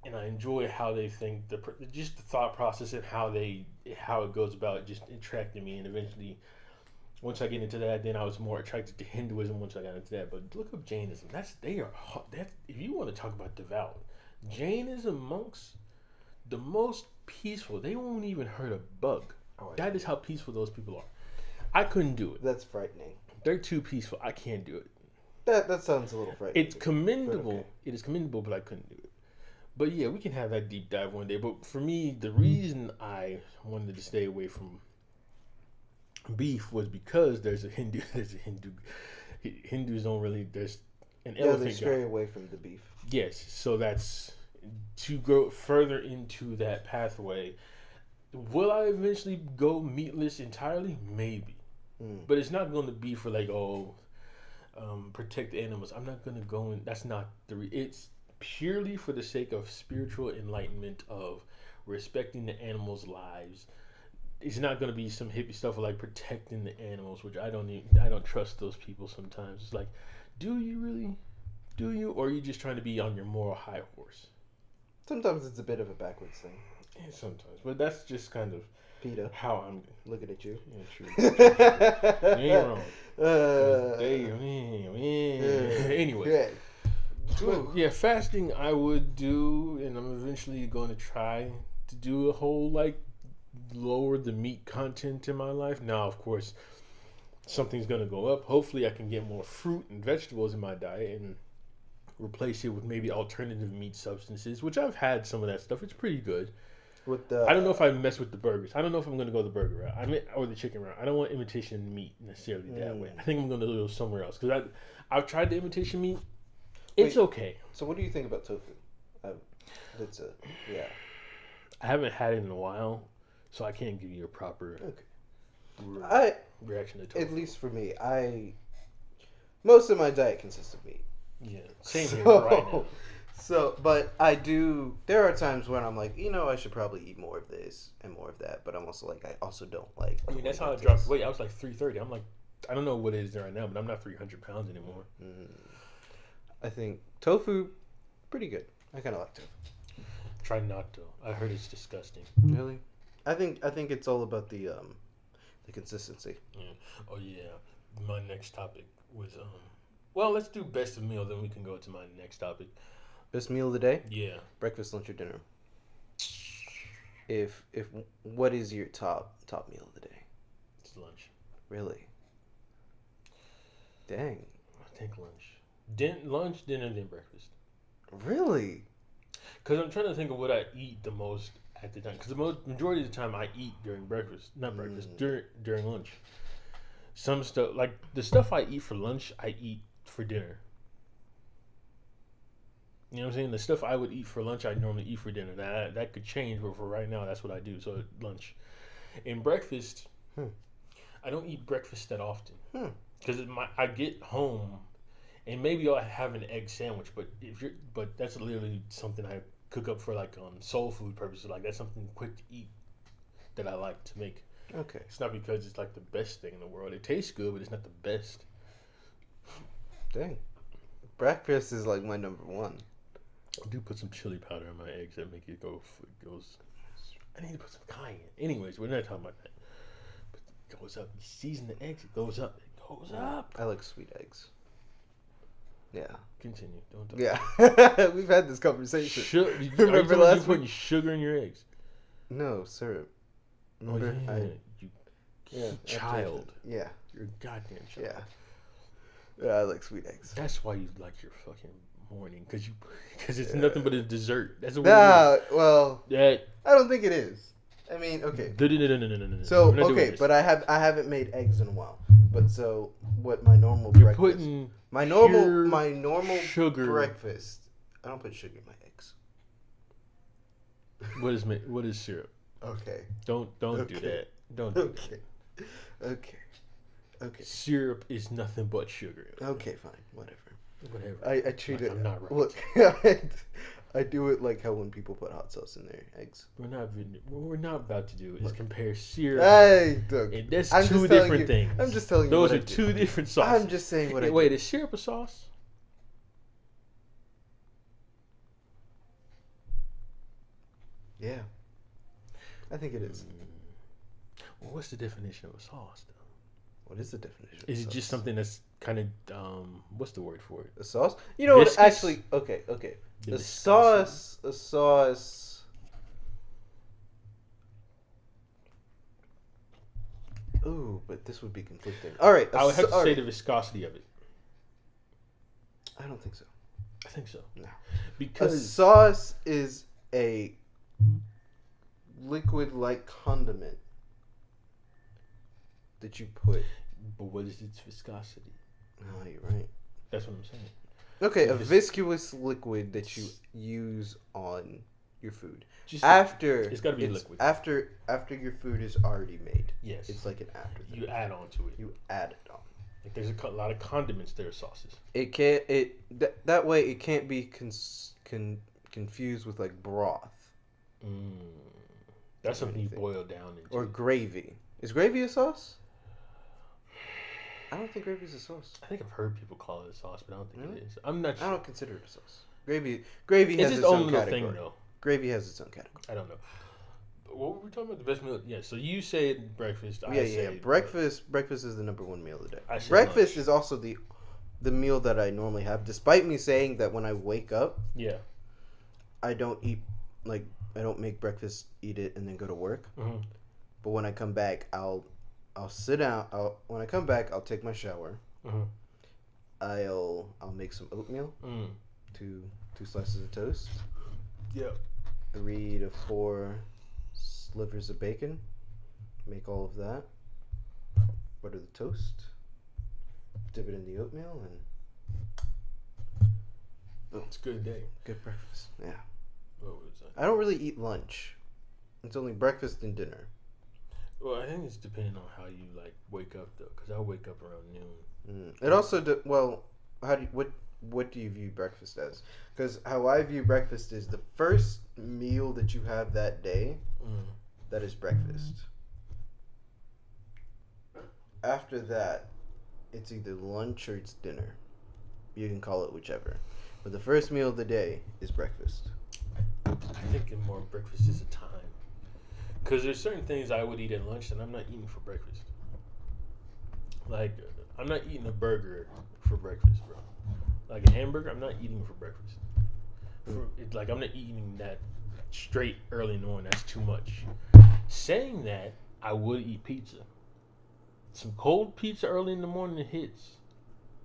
And I enjoy how they think, just the thought process and how it goes about. It just attracted me, and eventually, once I get into that, then I was more attracted to Hinduism once I got into that. But look up Jainism. If you want to talk about devout, Jainism monks, the most peaceful. They won't even hurt a bug. That is how peaceful those people are. I couldn't do it. That's frightening. They're too peaceful. I can't do it. That sounds a little frightening. It's commendable. Okay. It is commendable, but I couldn't do it. But yeah, we can have that deep dive one day. But for me, the reason I wanted to stay away from beef was because there's a Hindu. Hindus don't really. There's an elephant. They stray away from the beef. Yes, so that's to go further into that pathway. Will I eventually go meatless entirely? Maybe, but it's not going to be for like protect the animals. I'm not going to go in. That's not it's purely for the sake of spiritual enlightenment, of respecting the animals' lives. It's not going to be some hippie stuff like protecting the animals, which I don't trust those people sometimes. It's like, do you really? Do you? Or are you just trying to be on your moral high horse? Sometimes it's a bit of a backwards thing. Yeah, sometimes. But that's just kind of Peter, how I'm looking at you. Yeah, true. You ain't wrong. Anyway. Yeah, fasting I would do, and I'm eventually going to try to do a whole lower the meat content in my life. Now, of course, something's going to go up. Hopefully I can get more fruit and vegetables in my diet and replace it with maybe alternative meat substances, which I've had some of that stuff. It's pretty good. I don't know if I mess with the burgers. I don't know if I'm going to go the burger route or the chicken route. I don't want imitation meat necessarily that way. I think I'm going to go somewhere else, because I've tried the imitation meat. It's okay. So what do you think about tofu? I haven't had it in a while, so I can't give you a proper reaction to tofu. At least for me, most of my diet consists of meat. Yeah, same here right now. But I do. There are times when I'm like, I should probably eat more of this and more of that. But I'm also like, I also don't like. I mean, that's how I dropped weight. I was like 330. I'm like, I don't know what it is right now, but I'm not 300 pounds anymore. I think tofu, pretty good. I kind of like tofu. Try not to. I heard it's disgusting. Really? I think it's all about the consistency. Yeah. Oh yeah. My next topic was well, let's do best of meal, then we can go to my next topic. Best meal of the day? Yeah. Breakfast, lunch, or dinner? If what is your top meal of the day? It's lunch. Really? Dang. I think lunch. Lunch, dinner, then breakfast. Really? Because I'm trying to think of what I eat the most at the time. Because the majority of the time I eat during breakfast. Not breakfast, during lunch. Some stuff, like the stuff I eat for lunch, I eat for dinner. You know what I'm saying? The stuff I would eat for lunch, I normally eat for dinner. Now, that could change, but for right now, that's what I do. So lunch. And breakfast, I don't eat breakfast that often. Because I get home, and maybe I'll have an egg sandwich, but that's literally something I cook up for like soul food purposes. Like that's something quick to eat that I like to make. Okay. It's not because it's like the best thing in the world. It tastes good, but it's not the best. Dang. Breakfast is like my number one. I do put some chili powder in my eggs that make it goes. I need to put some cayenne. Anyways, we're not talking about that. But it goes up. You season the eggs, it goes up. It goes up. I like sweet eggs. Yeah. Continue. Don't talk. Yeah. We've had this conversation. Remember last week? Putting sugar in your eggs? No, syrup. Remember? You child. Yeah. You're a goddamn child. Yeah. Yeah, I like sweet eggs. That's why you like your fucking morning, because it's nothing but a dessert. That's what well, I don't think it is. I mean, okay. No. So okay, but I haven't made eggs in a while. But so what my normal breakfast? Putting my normal sugar breakfast. I don't put sugar in my eggs. What is syrup? Okay. Don't do that. Don't do that. Okay. Syrup is nothing but sugar. Okay, fine, whatever. Whatever. I treat like it. I'm not right. Look, I do it like how when people put hot sauce in their eggs. What we're not about to do is compare syrup. Hey, Doug. And that's two different things. I'm just telling you. Those are two different sauces. I'm just saying what I do. Wait, is syrup a sauce? Yeah. I think it is. Well, what's the definition of a sauce, though? What is the definition of Is it sauce? just something that's kind of, what's the word for it? A sauce? You know Viscous? what? Actually, okay. A sauce. Ooh, but this would be conflicting. All right. I would have to say the viscosity of it. I don't think so. I think so. No. Because a sauce is a liquid-like condiment that you put. But what is its viscosity? Oh, you're right. That's what I'm saying. Okay, a viscous liquid that you use on your food. It's got to be liquid. After your food is already made. Yes. It's like an afterthought. You add on to it. You add it on. Like there's a lot of condiments there, sauces. It can't. That way it can't be confused with like broth. That's something you boil down into. Or gravy. Is gravy a sauce? I don't think gravy is a sauce. I think I've heard people call it a sauce, but I don't think it is. I'm not sure. I don't consider it a sauce. Gravy has its own own little category. thing, though. Gravy has its own category. I don't know. What were we talking about? The best meal? Yeah, so you say breakfast. I say Breakfast is the number one meal of the day. Breakfast is also the meal that I normally have, despite me saying that when I wake up, I don't make breakfast, eat it, and then go to work. Mm-hmm. But when I come back, I'll sit down. When I come back, I'll take my shower. Mm-hmm. I'll make some oatmeal. Mm. Two slices of toast. Yeah. 3 to 4 slivers of bacon. Make all of that. Butter the toast. Dip it in the oatmeal and boom. It's a good day. Good breakfast. Yeah. What was that? I don't really eat lunch. It's only breakfast and dinner. Well, I think it's depending on how you wake up though, because I wake up around noon. It also what do you view breakfast as? Because how I view breakfast is the first meal that you have that day. That is breakfast. After that, it's either lunch or it's dinner. You can call it whichever. But the first meal of the day is breakfast. I think more breakfast is a time. Because there's certain things I would eat at lunch that I'm not eating for breakfast. Like, I'm not eating a burger for breakfast, bro. Like a hamburger, I'm not eating for breakfast. Like I'm not eating that straight early in the morning. That's too much. Saying that, I would eat pizza. Some cold pizza early in the morning, it hits.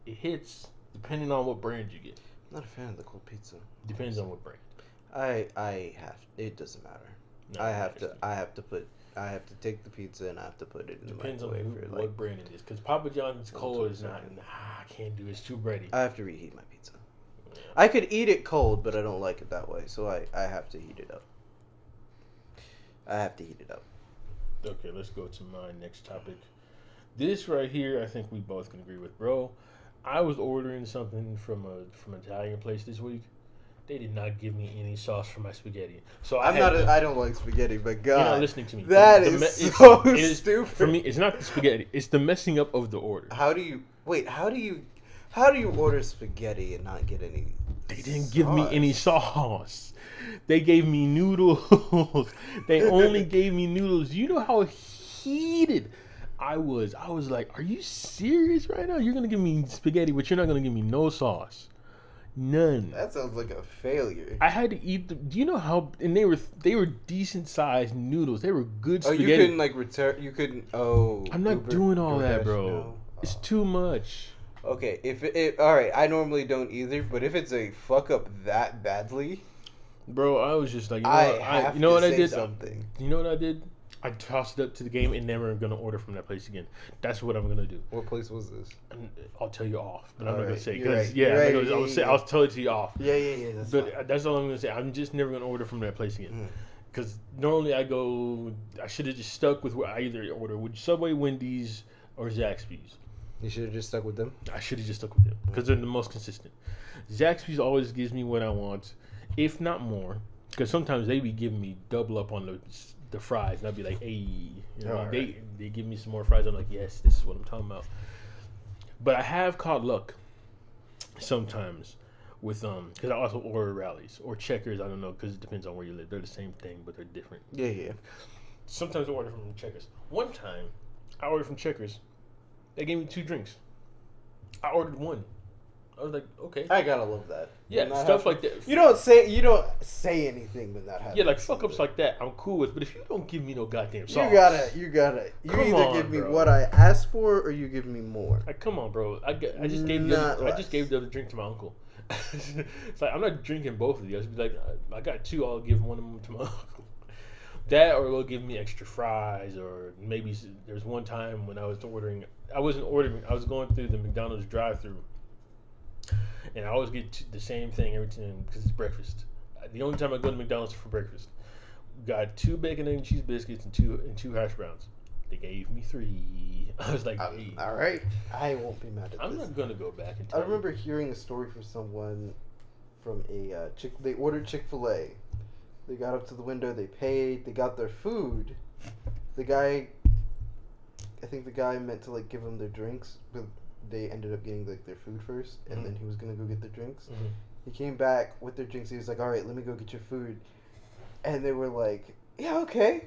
It hits depending on what brand you get. I'm not a fan of the cold pizza. Depends on what brand. I have. It doesn't matter. No, I have to take the pizza and I have to put it in Depends the on microwave what brand it is. Because Papa John's cold is not. Nah, I can't do it. It's too bready. I have to reheat my pizza. I could eat it cold, but I don't like it that way, so I have to heat it up. I have to heat it up. Okay, let's go to my next topic. This right here, I think we both can agree with, bro. I was ordering something from an Italian place this week. They did not give me any sauce for my spaghetti. So I don't like spaghetti, but God, you're not listening to me. That is so stupid. For me, it's not the spaghetti. It's the messing up of the order. How do you order spaghetti and not get any? They didn't give me any sauce. They gave me noodles. They only gave me noodles. You know how heated I was. I was like, "Are you serious right now? You're gonna give me spaghetti, but you're not gonna give me no sauce." None. That sounds like a failure. I had to eat them. Do you know how? And they were decent sized noodles. They were good spaghetti. Oh, you couldn't like return. You couldn't. Oh, I'm not doing all that, bro. No. It's too much. Okay, if it all right, I normally don't either. But if it's a fuck up that badly, bro, I was just like, you know what I did? Something. You know what I did? I tossed it up to the game and never gonna order from that place again. That's what I'm gonna do. What place was this? I'll tell you off, but I'm not right. gonna say Because I'll tell it to you off. Yeah. That's all I'm gonna say. I'm just never gonna order from that place again. Because normally I should have just stuck with what I either order with Subway, Wendy's, or Zaxby's. You should have just stuck with them. I should have just stuck with them because they're the most consistent. Zaxby's always gives me what I want, if not more. Because sometimes they be giving me double up on the fries, and I'd be like, "Hey, they give me some more fries." I'm like, "Yes, this is what I'm talking about." But I have caught luck sometimes with because I also order rallies or Checkers. I don't know because it depends on where you live. They're the same thing, but they're different. Yeah. Sometimes I order from Checkers. One time, I ordered from Checkers. They gave me 2 drinks. I ordered 1. I was like, okay. I gotta love that. Yeah, stuff like that. You don't say anything when that happens. Yeah, like fuck ups like that, I'm cool with. But if you don't give me no goddamn sauce, you either give me bro. what I asked for or you give me more. Like, come on, bro. I just gave the other drink to my uncle. It's like I'm not drinking both of these. I'd be like, I got 2. I'll give one of them to my uncle. That, or they'll give me extra fries, or maybe there's one time when I was ordering. I wasn't ordering. I was going through the McDonald's drive-thru. And I always get the same thing every time because it's breakfast. The only time I go to McDonald's for breakfast, got 2 bacon and cheese biscuits and two hash browns. They gave me 3. I was like, hey. All right, I won't be mad at I'm this. not gonna go back and I remember hearing a story from someone from a They ordered Chick-fil-A. They got up to the window. They paid. They got their food. I think the guy meant to like give them their drinks, but they ended up getting like their food first, and then he was gonna go get their drinks. He came back with their drinks. He was like, "All right, let me go get your food," and they were like, "Yeah, okay."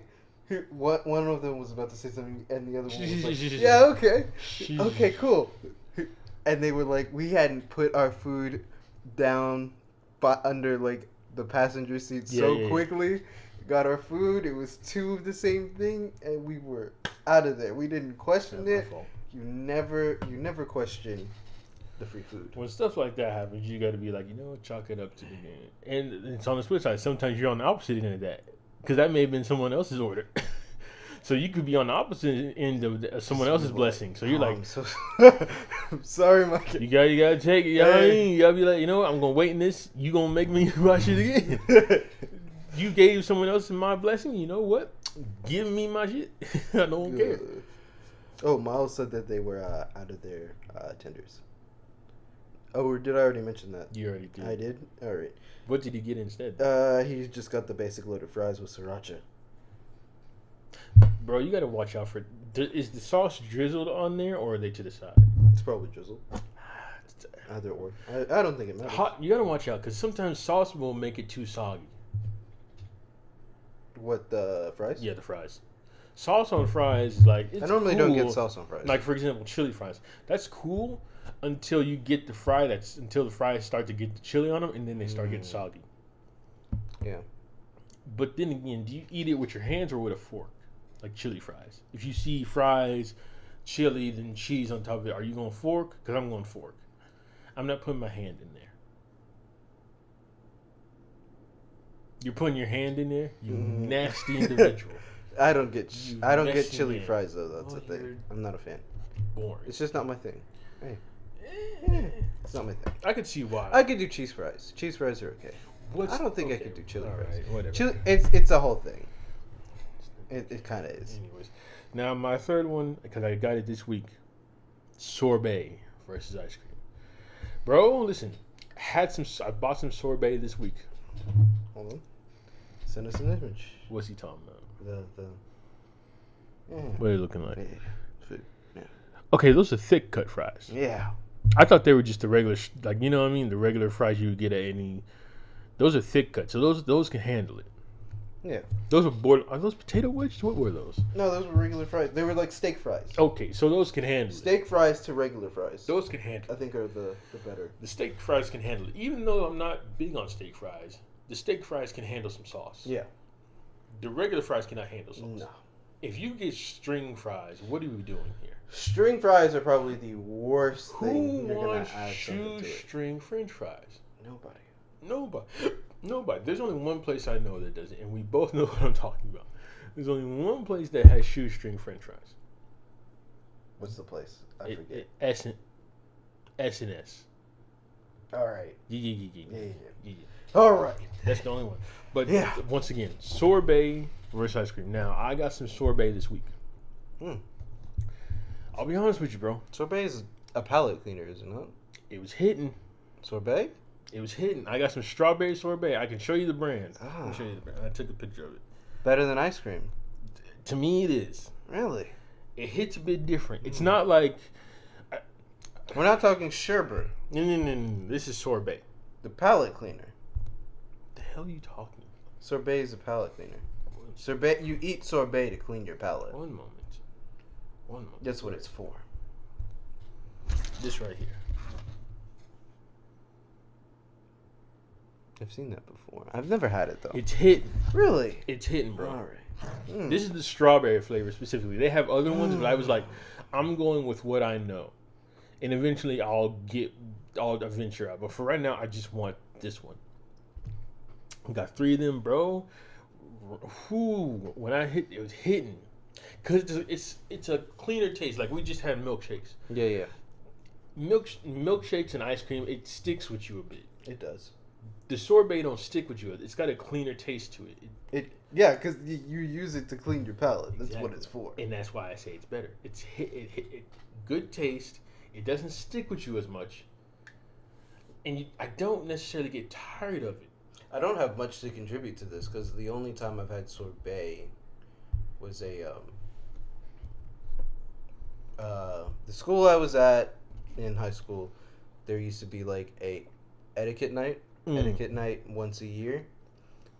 One of them was about to say something, and the other one was like, "Yeah, okay, okay, cool." And they were like, "We hadn't put our food down, under like the passenger seat quickly." Got our food. It was 2 of the same thing, and we were out of there. We didn't question it. You never question the free food. When stuff like that happens, you got to be like, chalk it up to the game. And it's on the split side. Sometimes you're on the opposite end of that because that may have been someone else's order. So you could be on the opposite end of someone else's blessing. So you're like, I'm sorry, Mike. You gotta take it. You know what I mean? You gotta be like, I'm gonna wait in this. You gonna make me watch it again. You gave someone else my blessing. You know what? Give me my shit. I don't care. Oh, Miles said that they were out of their tenders. Oh, or did I already mention that? You already did. I did? All right. What did he get instead? He just got the basic loaded fries with sriracha. Bro, you got to watch out for... Is the sauce drizzled on there, or are they to the side? It's probably drizzled. Either or. I don't think it matters. You got to watch out, because sometimes sauce will make it too soggy. What, the fries? Yeah, the fries. Sauce on fries is like... It's I normally cool. don't get sauce on fries. Like, for example, chili fries. That's cool until you get the fry. Until the fries start to get the chili on them, and then they start getting soggy. Yeah. But then again, do you eat it with your hands or with a fork? Like chili fries. If you see fries, chili, then cheese on top of it, are you going fork? Because I'm going fork. I'm not putting my hand in there. You're putting your hand in there? You nasty individual. I don't get chili fries though. That's the thing. I'm not a fan. Boring. It's just not my thing. Hey. It's not my thing. I could see why. I could do cheese fries. Cheese fries are okay. I don't think I could do chili fries. Right, whatever. Chili, it's a whole thing. It kind of is. Anyways, now my third one, because I got it this week, sorbet versus ice cream. Bro, listen, I bought some sorbet this week. Hold on. Send us an image. What's he talking about? What are they looking like? Food. Yeah. Okay, those are thick cut fries. Yeah. I thought they were just the regular, like, you know what I mean? The regular fries you would get at any. Those are thick cut, so those can handle it. Yeah. Those are are those potato wedges? What were those? No, those were regular fries. They were like steak fries. Okay, so those can handle steak fries to regular fries. Those can handle it. I think are the better. The steak fries can handle it. Even though I'm not big on steak fries, the steak fries can handle some sauce. Yeah. The regular fries cannot handle sauce. No. If you get string fries, what are we doing here? String fries are probably the worst thing you're Who gonna wants add something to it. shoestring French fries? Nobody. Nobody. There's only one place I know that does it, and we both know what I'm talking about. There's only one place that has shoestring French fries. What's the place? I forget. S&S. All right. Yeah. All right. That's the only one. But once again, sorbet versus ice cream. Now, I got some sorbet this week. I'll be honest with you, bro. Sorbet is a palate cleaner, isn't it? It was hitting. Sorbet? It was hitting. I got some strawberry sorbet. I can show you the brand. Ah. I can show you the brand. I took a picture of it. Better than ice cream. To me, it is. Really? It hits a bit different. It's not like... We're not talking sherbet. No. This is sorbet. The palate cleaner. The hell are you talking about? Sorbet is a palate cleaner. Sorbet, you eat sorbet to clean your palate. One moment. That's what it's for. This right here. I've seen that before. I've never had it though. It's hitting. Really? It's hitting, bro. All right. This is the strawberry flavor specifically. They have other ones, but I was like, I'm going with what I know, and eventually I'll venture out. But for right now, I just want this one. I got 3 of them, bro. When I hit, it was hitting, cause it's a cleaner taste. Like we just had milkshakes. Yeah. Milkshakes and ice cream, it sticks with you a bit. It does. The sorbet don't stick with you. It's got a cleaner taste to it. Because you use it to clean your palate. That's what it's for. And that's why I say it's better. It's good taste. It doesn't stick with you as much. And I don't necessarily get tired of it. I don't have much to contribute to this because the only time I've had sorbet was the school I was at in high school. There used to be like a etiquette night once a year.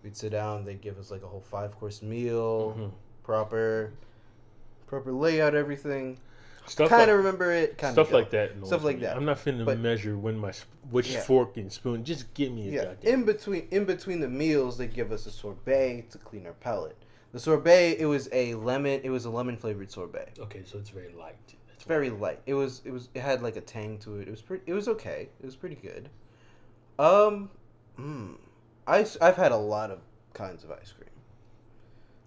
We'd sit down, they'd give us like a whole 5-course meal, proper layout, everything. Kind of remember it. Stuff like that. Stuff like that. I'm not finna measure which fork and spoon. Just give me a goddamn. In between the meals, they give us a sorbet to clean our palate. The sorbet, it was a lemon flavored sorbet. Okay, so it's very light. It's very light. It had like a tang to it. It was okay. It was pretty good. I've had a lot of kinds of ice cream.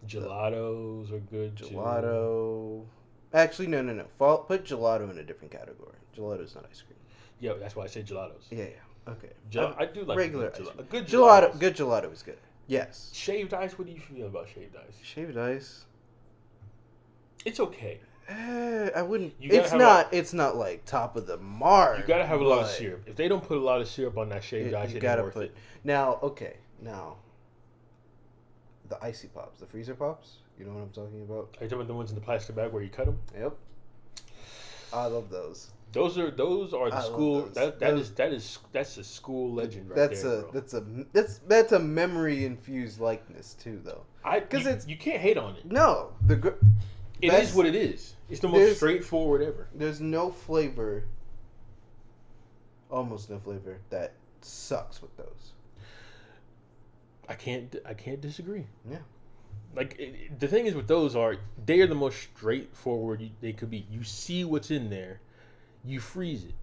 Gelatos are good too. Actually, no. Put gelato in a different category. Gelato's not ice cream. Yeah, that's why I say gelatos. Yeah. Okay. I do like regular gelato. A good gelato. Good gelato is good. Yes. Shaved ice. What do you feel about shaved ice? Shaved ice. It's okay. I wouldn't. It's not like top of the mark. You gotta have a lot of syrup. If they don't put a lot of syrup on that shaved ice, it ain't worth it. Now, the icy pops, the freezer pops. You know what I'm talking about? Are you talking about the ones in the plastic bag where you cut them? Yep. I love those. Those are the school. That's a school legend right there, bro. That's a memory infused likeness too, though. Because you can't hate on it. No, it is what it is. It's the most straightforward ever. There's no flavor, almost no flavor, that sucks with those. I can't disagree. Yeah. Like the thing is with those they are the most straightforward they could be. You see what's in there, you freeze it,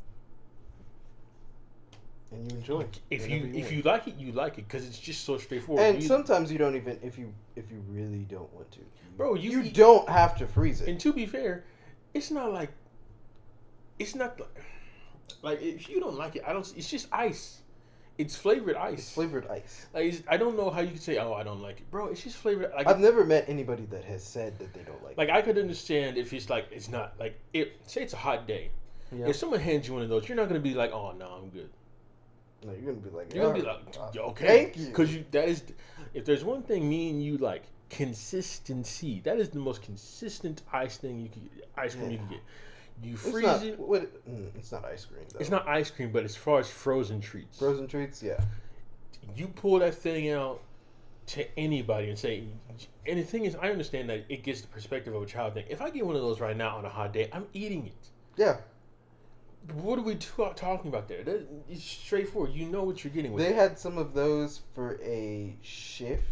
and you enjoy. If you like it, you like it because it's just so straightforward. And sometimes you don't even if you really don't want to, bro. You don't have to freeze it. And to be fair, it's not like if you don't like it, I don't. It's just ice. It's flavored ice. It's flavored ice. Like, I don't know how you can say, "Oh, I don't like it, bro." It's just flavored. Like, I've never met anybody that has said that they don't like it. Like, I could understand if it's like it's not like say it's a hot day. Yeah. If someone hands you one of those, you're not gonna be like, "Oh no, I'm good." No, you're gonna be like, "Okay," thank you. Because that is, if there's one thing me and you like, consistency. That is the most consistent ice cream you can get. You freeze it. It's not ice cream, though. It's not ice cream, but as far as frozen treats. Frozen treats, yeah. You pull that thing out to anybody and say, and the thing is, I understand that it gets the perspective of a child thing. If I get one of those right now on a hot day, I'm eating it. Yeah. What are we talking about there? It's straightforward. You know what you're getting with They it. had some of those for a shift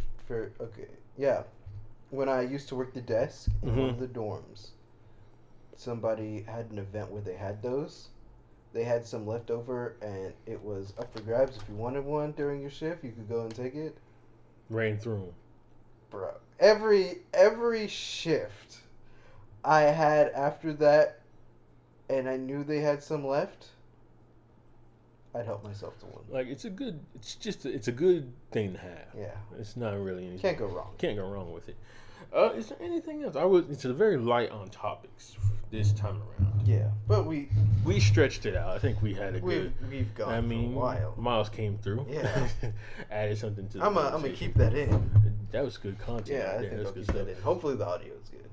when I used to work the desk in one of the dorms. Somebody had an event where they had those. They had some left over, and it was up for grabs. If you wanted one during your shift, you could go and take it. Ran through. Bro, every shift I had after that, and I knew they had some left, I'd help myself to one. Like it's a good thing to have. Yeah, it's not really anything. Can't go wrong. Can't go wrong with it. Is there anything else? It's a very light on topics this time around. Yeah, but we stretched it out. I think we had a good. We've gone for a while. Miles came through. Yeah, added something to. I'm gonna keep that in. That was good content. Yeah, I think I'll keep that in. Hopefully the audio is good.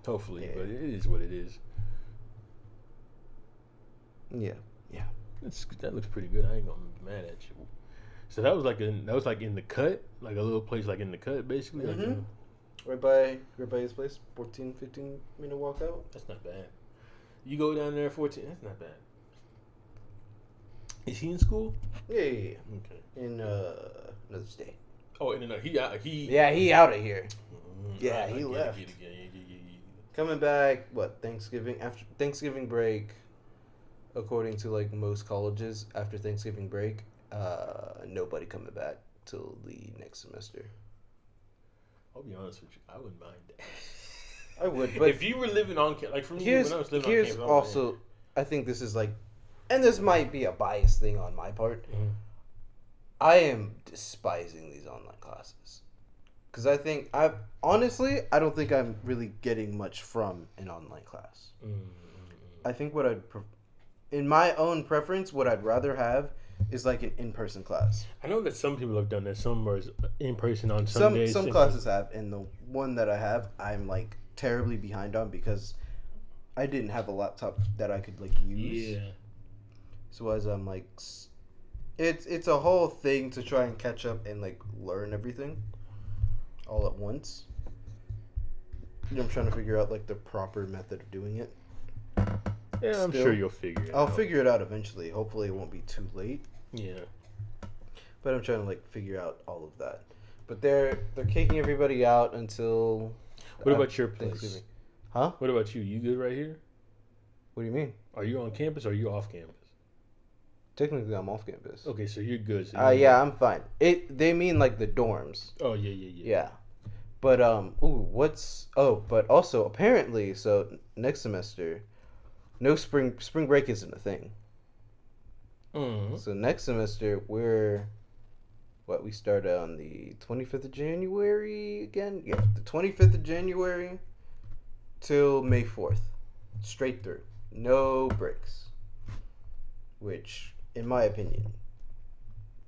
Hopefully, but it is what it is. Yeah. That looks pretty good. I ain't gonna be mad at you. So that was like in the cut, like a little place like in the cut, basically. Mm-hmm. Right by his place, 15 minute walk out. That's not bad. You go down there 14. That's not bad. Is he in school? Yeah. Okay. In another state. Oh, he out of here. Yeah, he left. Yeah. Coming back, Thanksgiving, after Thanksgiving break, according to like most colleges, after Thanksgiving break, nobody coming back till the next semester. I'll be honest with you, I wouldn't mind that. I would, but if you were living on campus, like for me, when I was living on campus, also, I think this is like, and this might be a biased thing on my part. Mm-hmm. I am despising these online classes. Because I don't think I'm really getting much from an online class. Mm-hmm. I think in my own preference, what I'd rather have is like an in-person class. I know that some people have done that. Some are in person on some days. Some classes have, and the one that I have, I'm like terribly behind on because I didn't have a laptop that I could like use. Yeah. So as I'm like, it's a whole thing to try and catch up and like learn everything all at once. I'm trying to figure out like the proper method of doing it. Yeah, I'm sure you'll figure it out. I'll figure it out eventually. Hopefully it won't be too late. Yeah. But I'm trying to like figure out all of that. But they're kicking everybody out until. What about your place? Huh? What about you? You good right here? What do you mean? Are you on campus or are you off campus? Technically, I'm off campus. Okay, so you're good. So yeah, I'm fine. They mean like the dorms. Oh yeah. Yeah. But but also apparently, so next semester, no spring break isn't a thing. Mm-hmm. So next semester we start on the 25th of January again? Yeah, the 25th of January till May 4th. Straight through. No breaks. Which, in my opinion,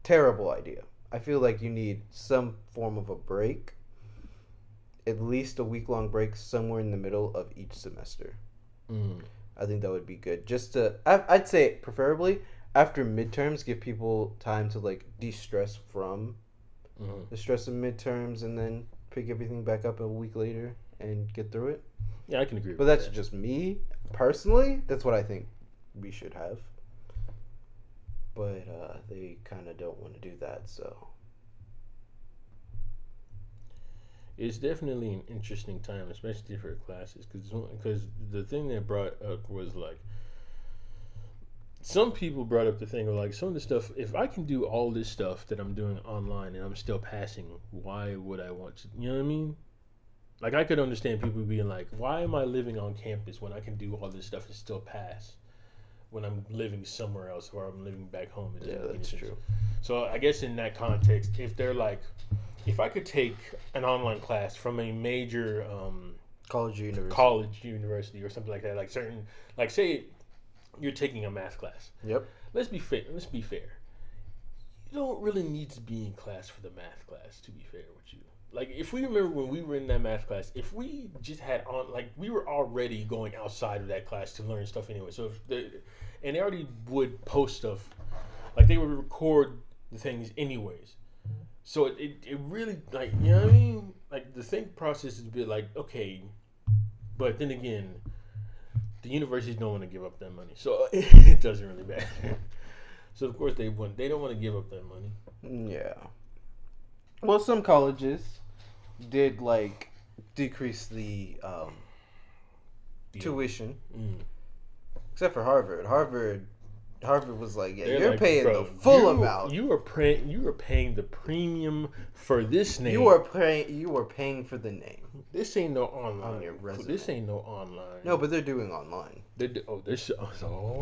terrible idea. I feel like you need some form of a break. At least a week-long break somewhere in the middle of each semester. Mm. I think that would be good. I'd say preferably after midterms, give people time to like de-stress from the stress of midterms, and then pick everything back up a week later and get through it. Yeah, I can agree. But that's just me personally. That's what I think we should have. But they kind of don't want to do that, so It's definitely an interesting time, especially for classes, because the thing that brought up was like some people brought up the thing of like some of the stuff. If I can do all this stuff that I'm doing online and I'm still passing, why would I want to? You know what I mean? Like I could understand people being like, why am I living on campus when I can do all this stuff and still pass? When I'm living somewhere else or I'm living back home. Yeah, that's true. So I guess in that context, if they're like, if I could take an online class from a major college university or something like that, like certain, like say you're taking a math class. Yep. Let's be fair. You don't really need to be in class for the math class, to be fair with you. Like, if we remember when we were in that math class, if we just had on, like, we were already going outside of that class to learn stuff anyway. So, and they already would post stuff, like, they would record the things anyways. So, it really, like, you know what I mean? Like, the think process is a bit like, okay, but then again, the universities don't want to give up that money. So, it doesn't really matter. So, of course, they don't want to give up that money. Yeah. Well, some colleges did like decrease the tuition, except for Harvard. Harvard was like, yeah, you're like, paying the full amount. You are paying the premium for this name. You are paying for the name. This ain't no online. On your resume. This ain't no online. No, but they're doing online.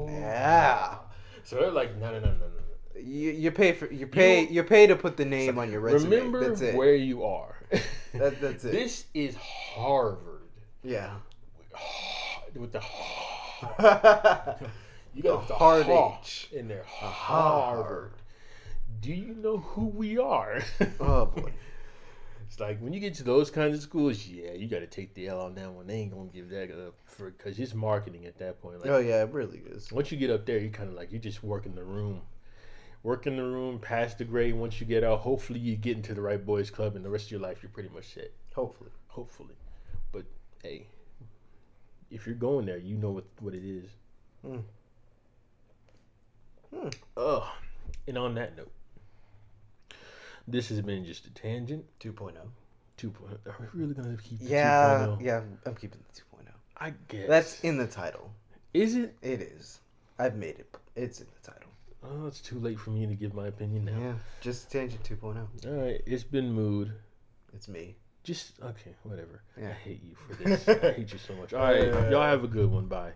Yeah. So they're like, no. You pay to put the name on your resume. Remember that's it. Where you are. That's it. This is Harvard. Yeah. With the you got the hard H in there. Harvard. Do you know who we are? Oh boy. It's like when you get to those kinds of schools, yeah, you got to take the L on that one. They ain't gonna give that up because it's marketing at that point. Like, oh yeah, it really is. Once you get up there, you kind of like you just work in the room, pass the grade. Once you get out, hopefully you get into the right boys club, and the rest of your life you're pretty much set. Hopefully. But hey, if you're going there, you know what it is. And on that note, this has been just a tangent. 2.0. 2.0. Are we really gonna keep? Yeah, 2.0? yeah. I'm keeping the 2.0. I guess that's in the title. Is it? It is. I've made it. It's in the title. Oh, it's too late for me to give my opinion now. Yeah, just tangent 2.0. All right, it's been Mood. It's me. Just okay, whatever. Yeah. I hate you for this. I hate you so much. All right, y'all have a good one. Bye.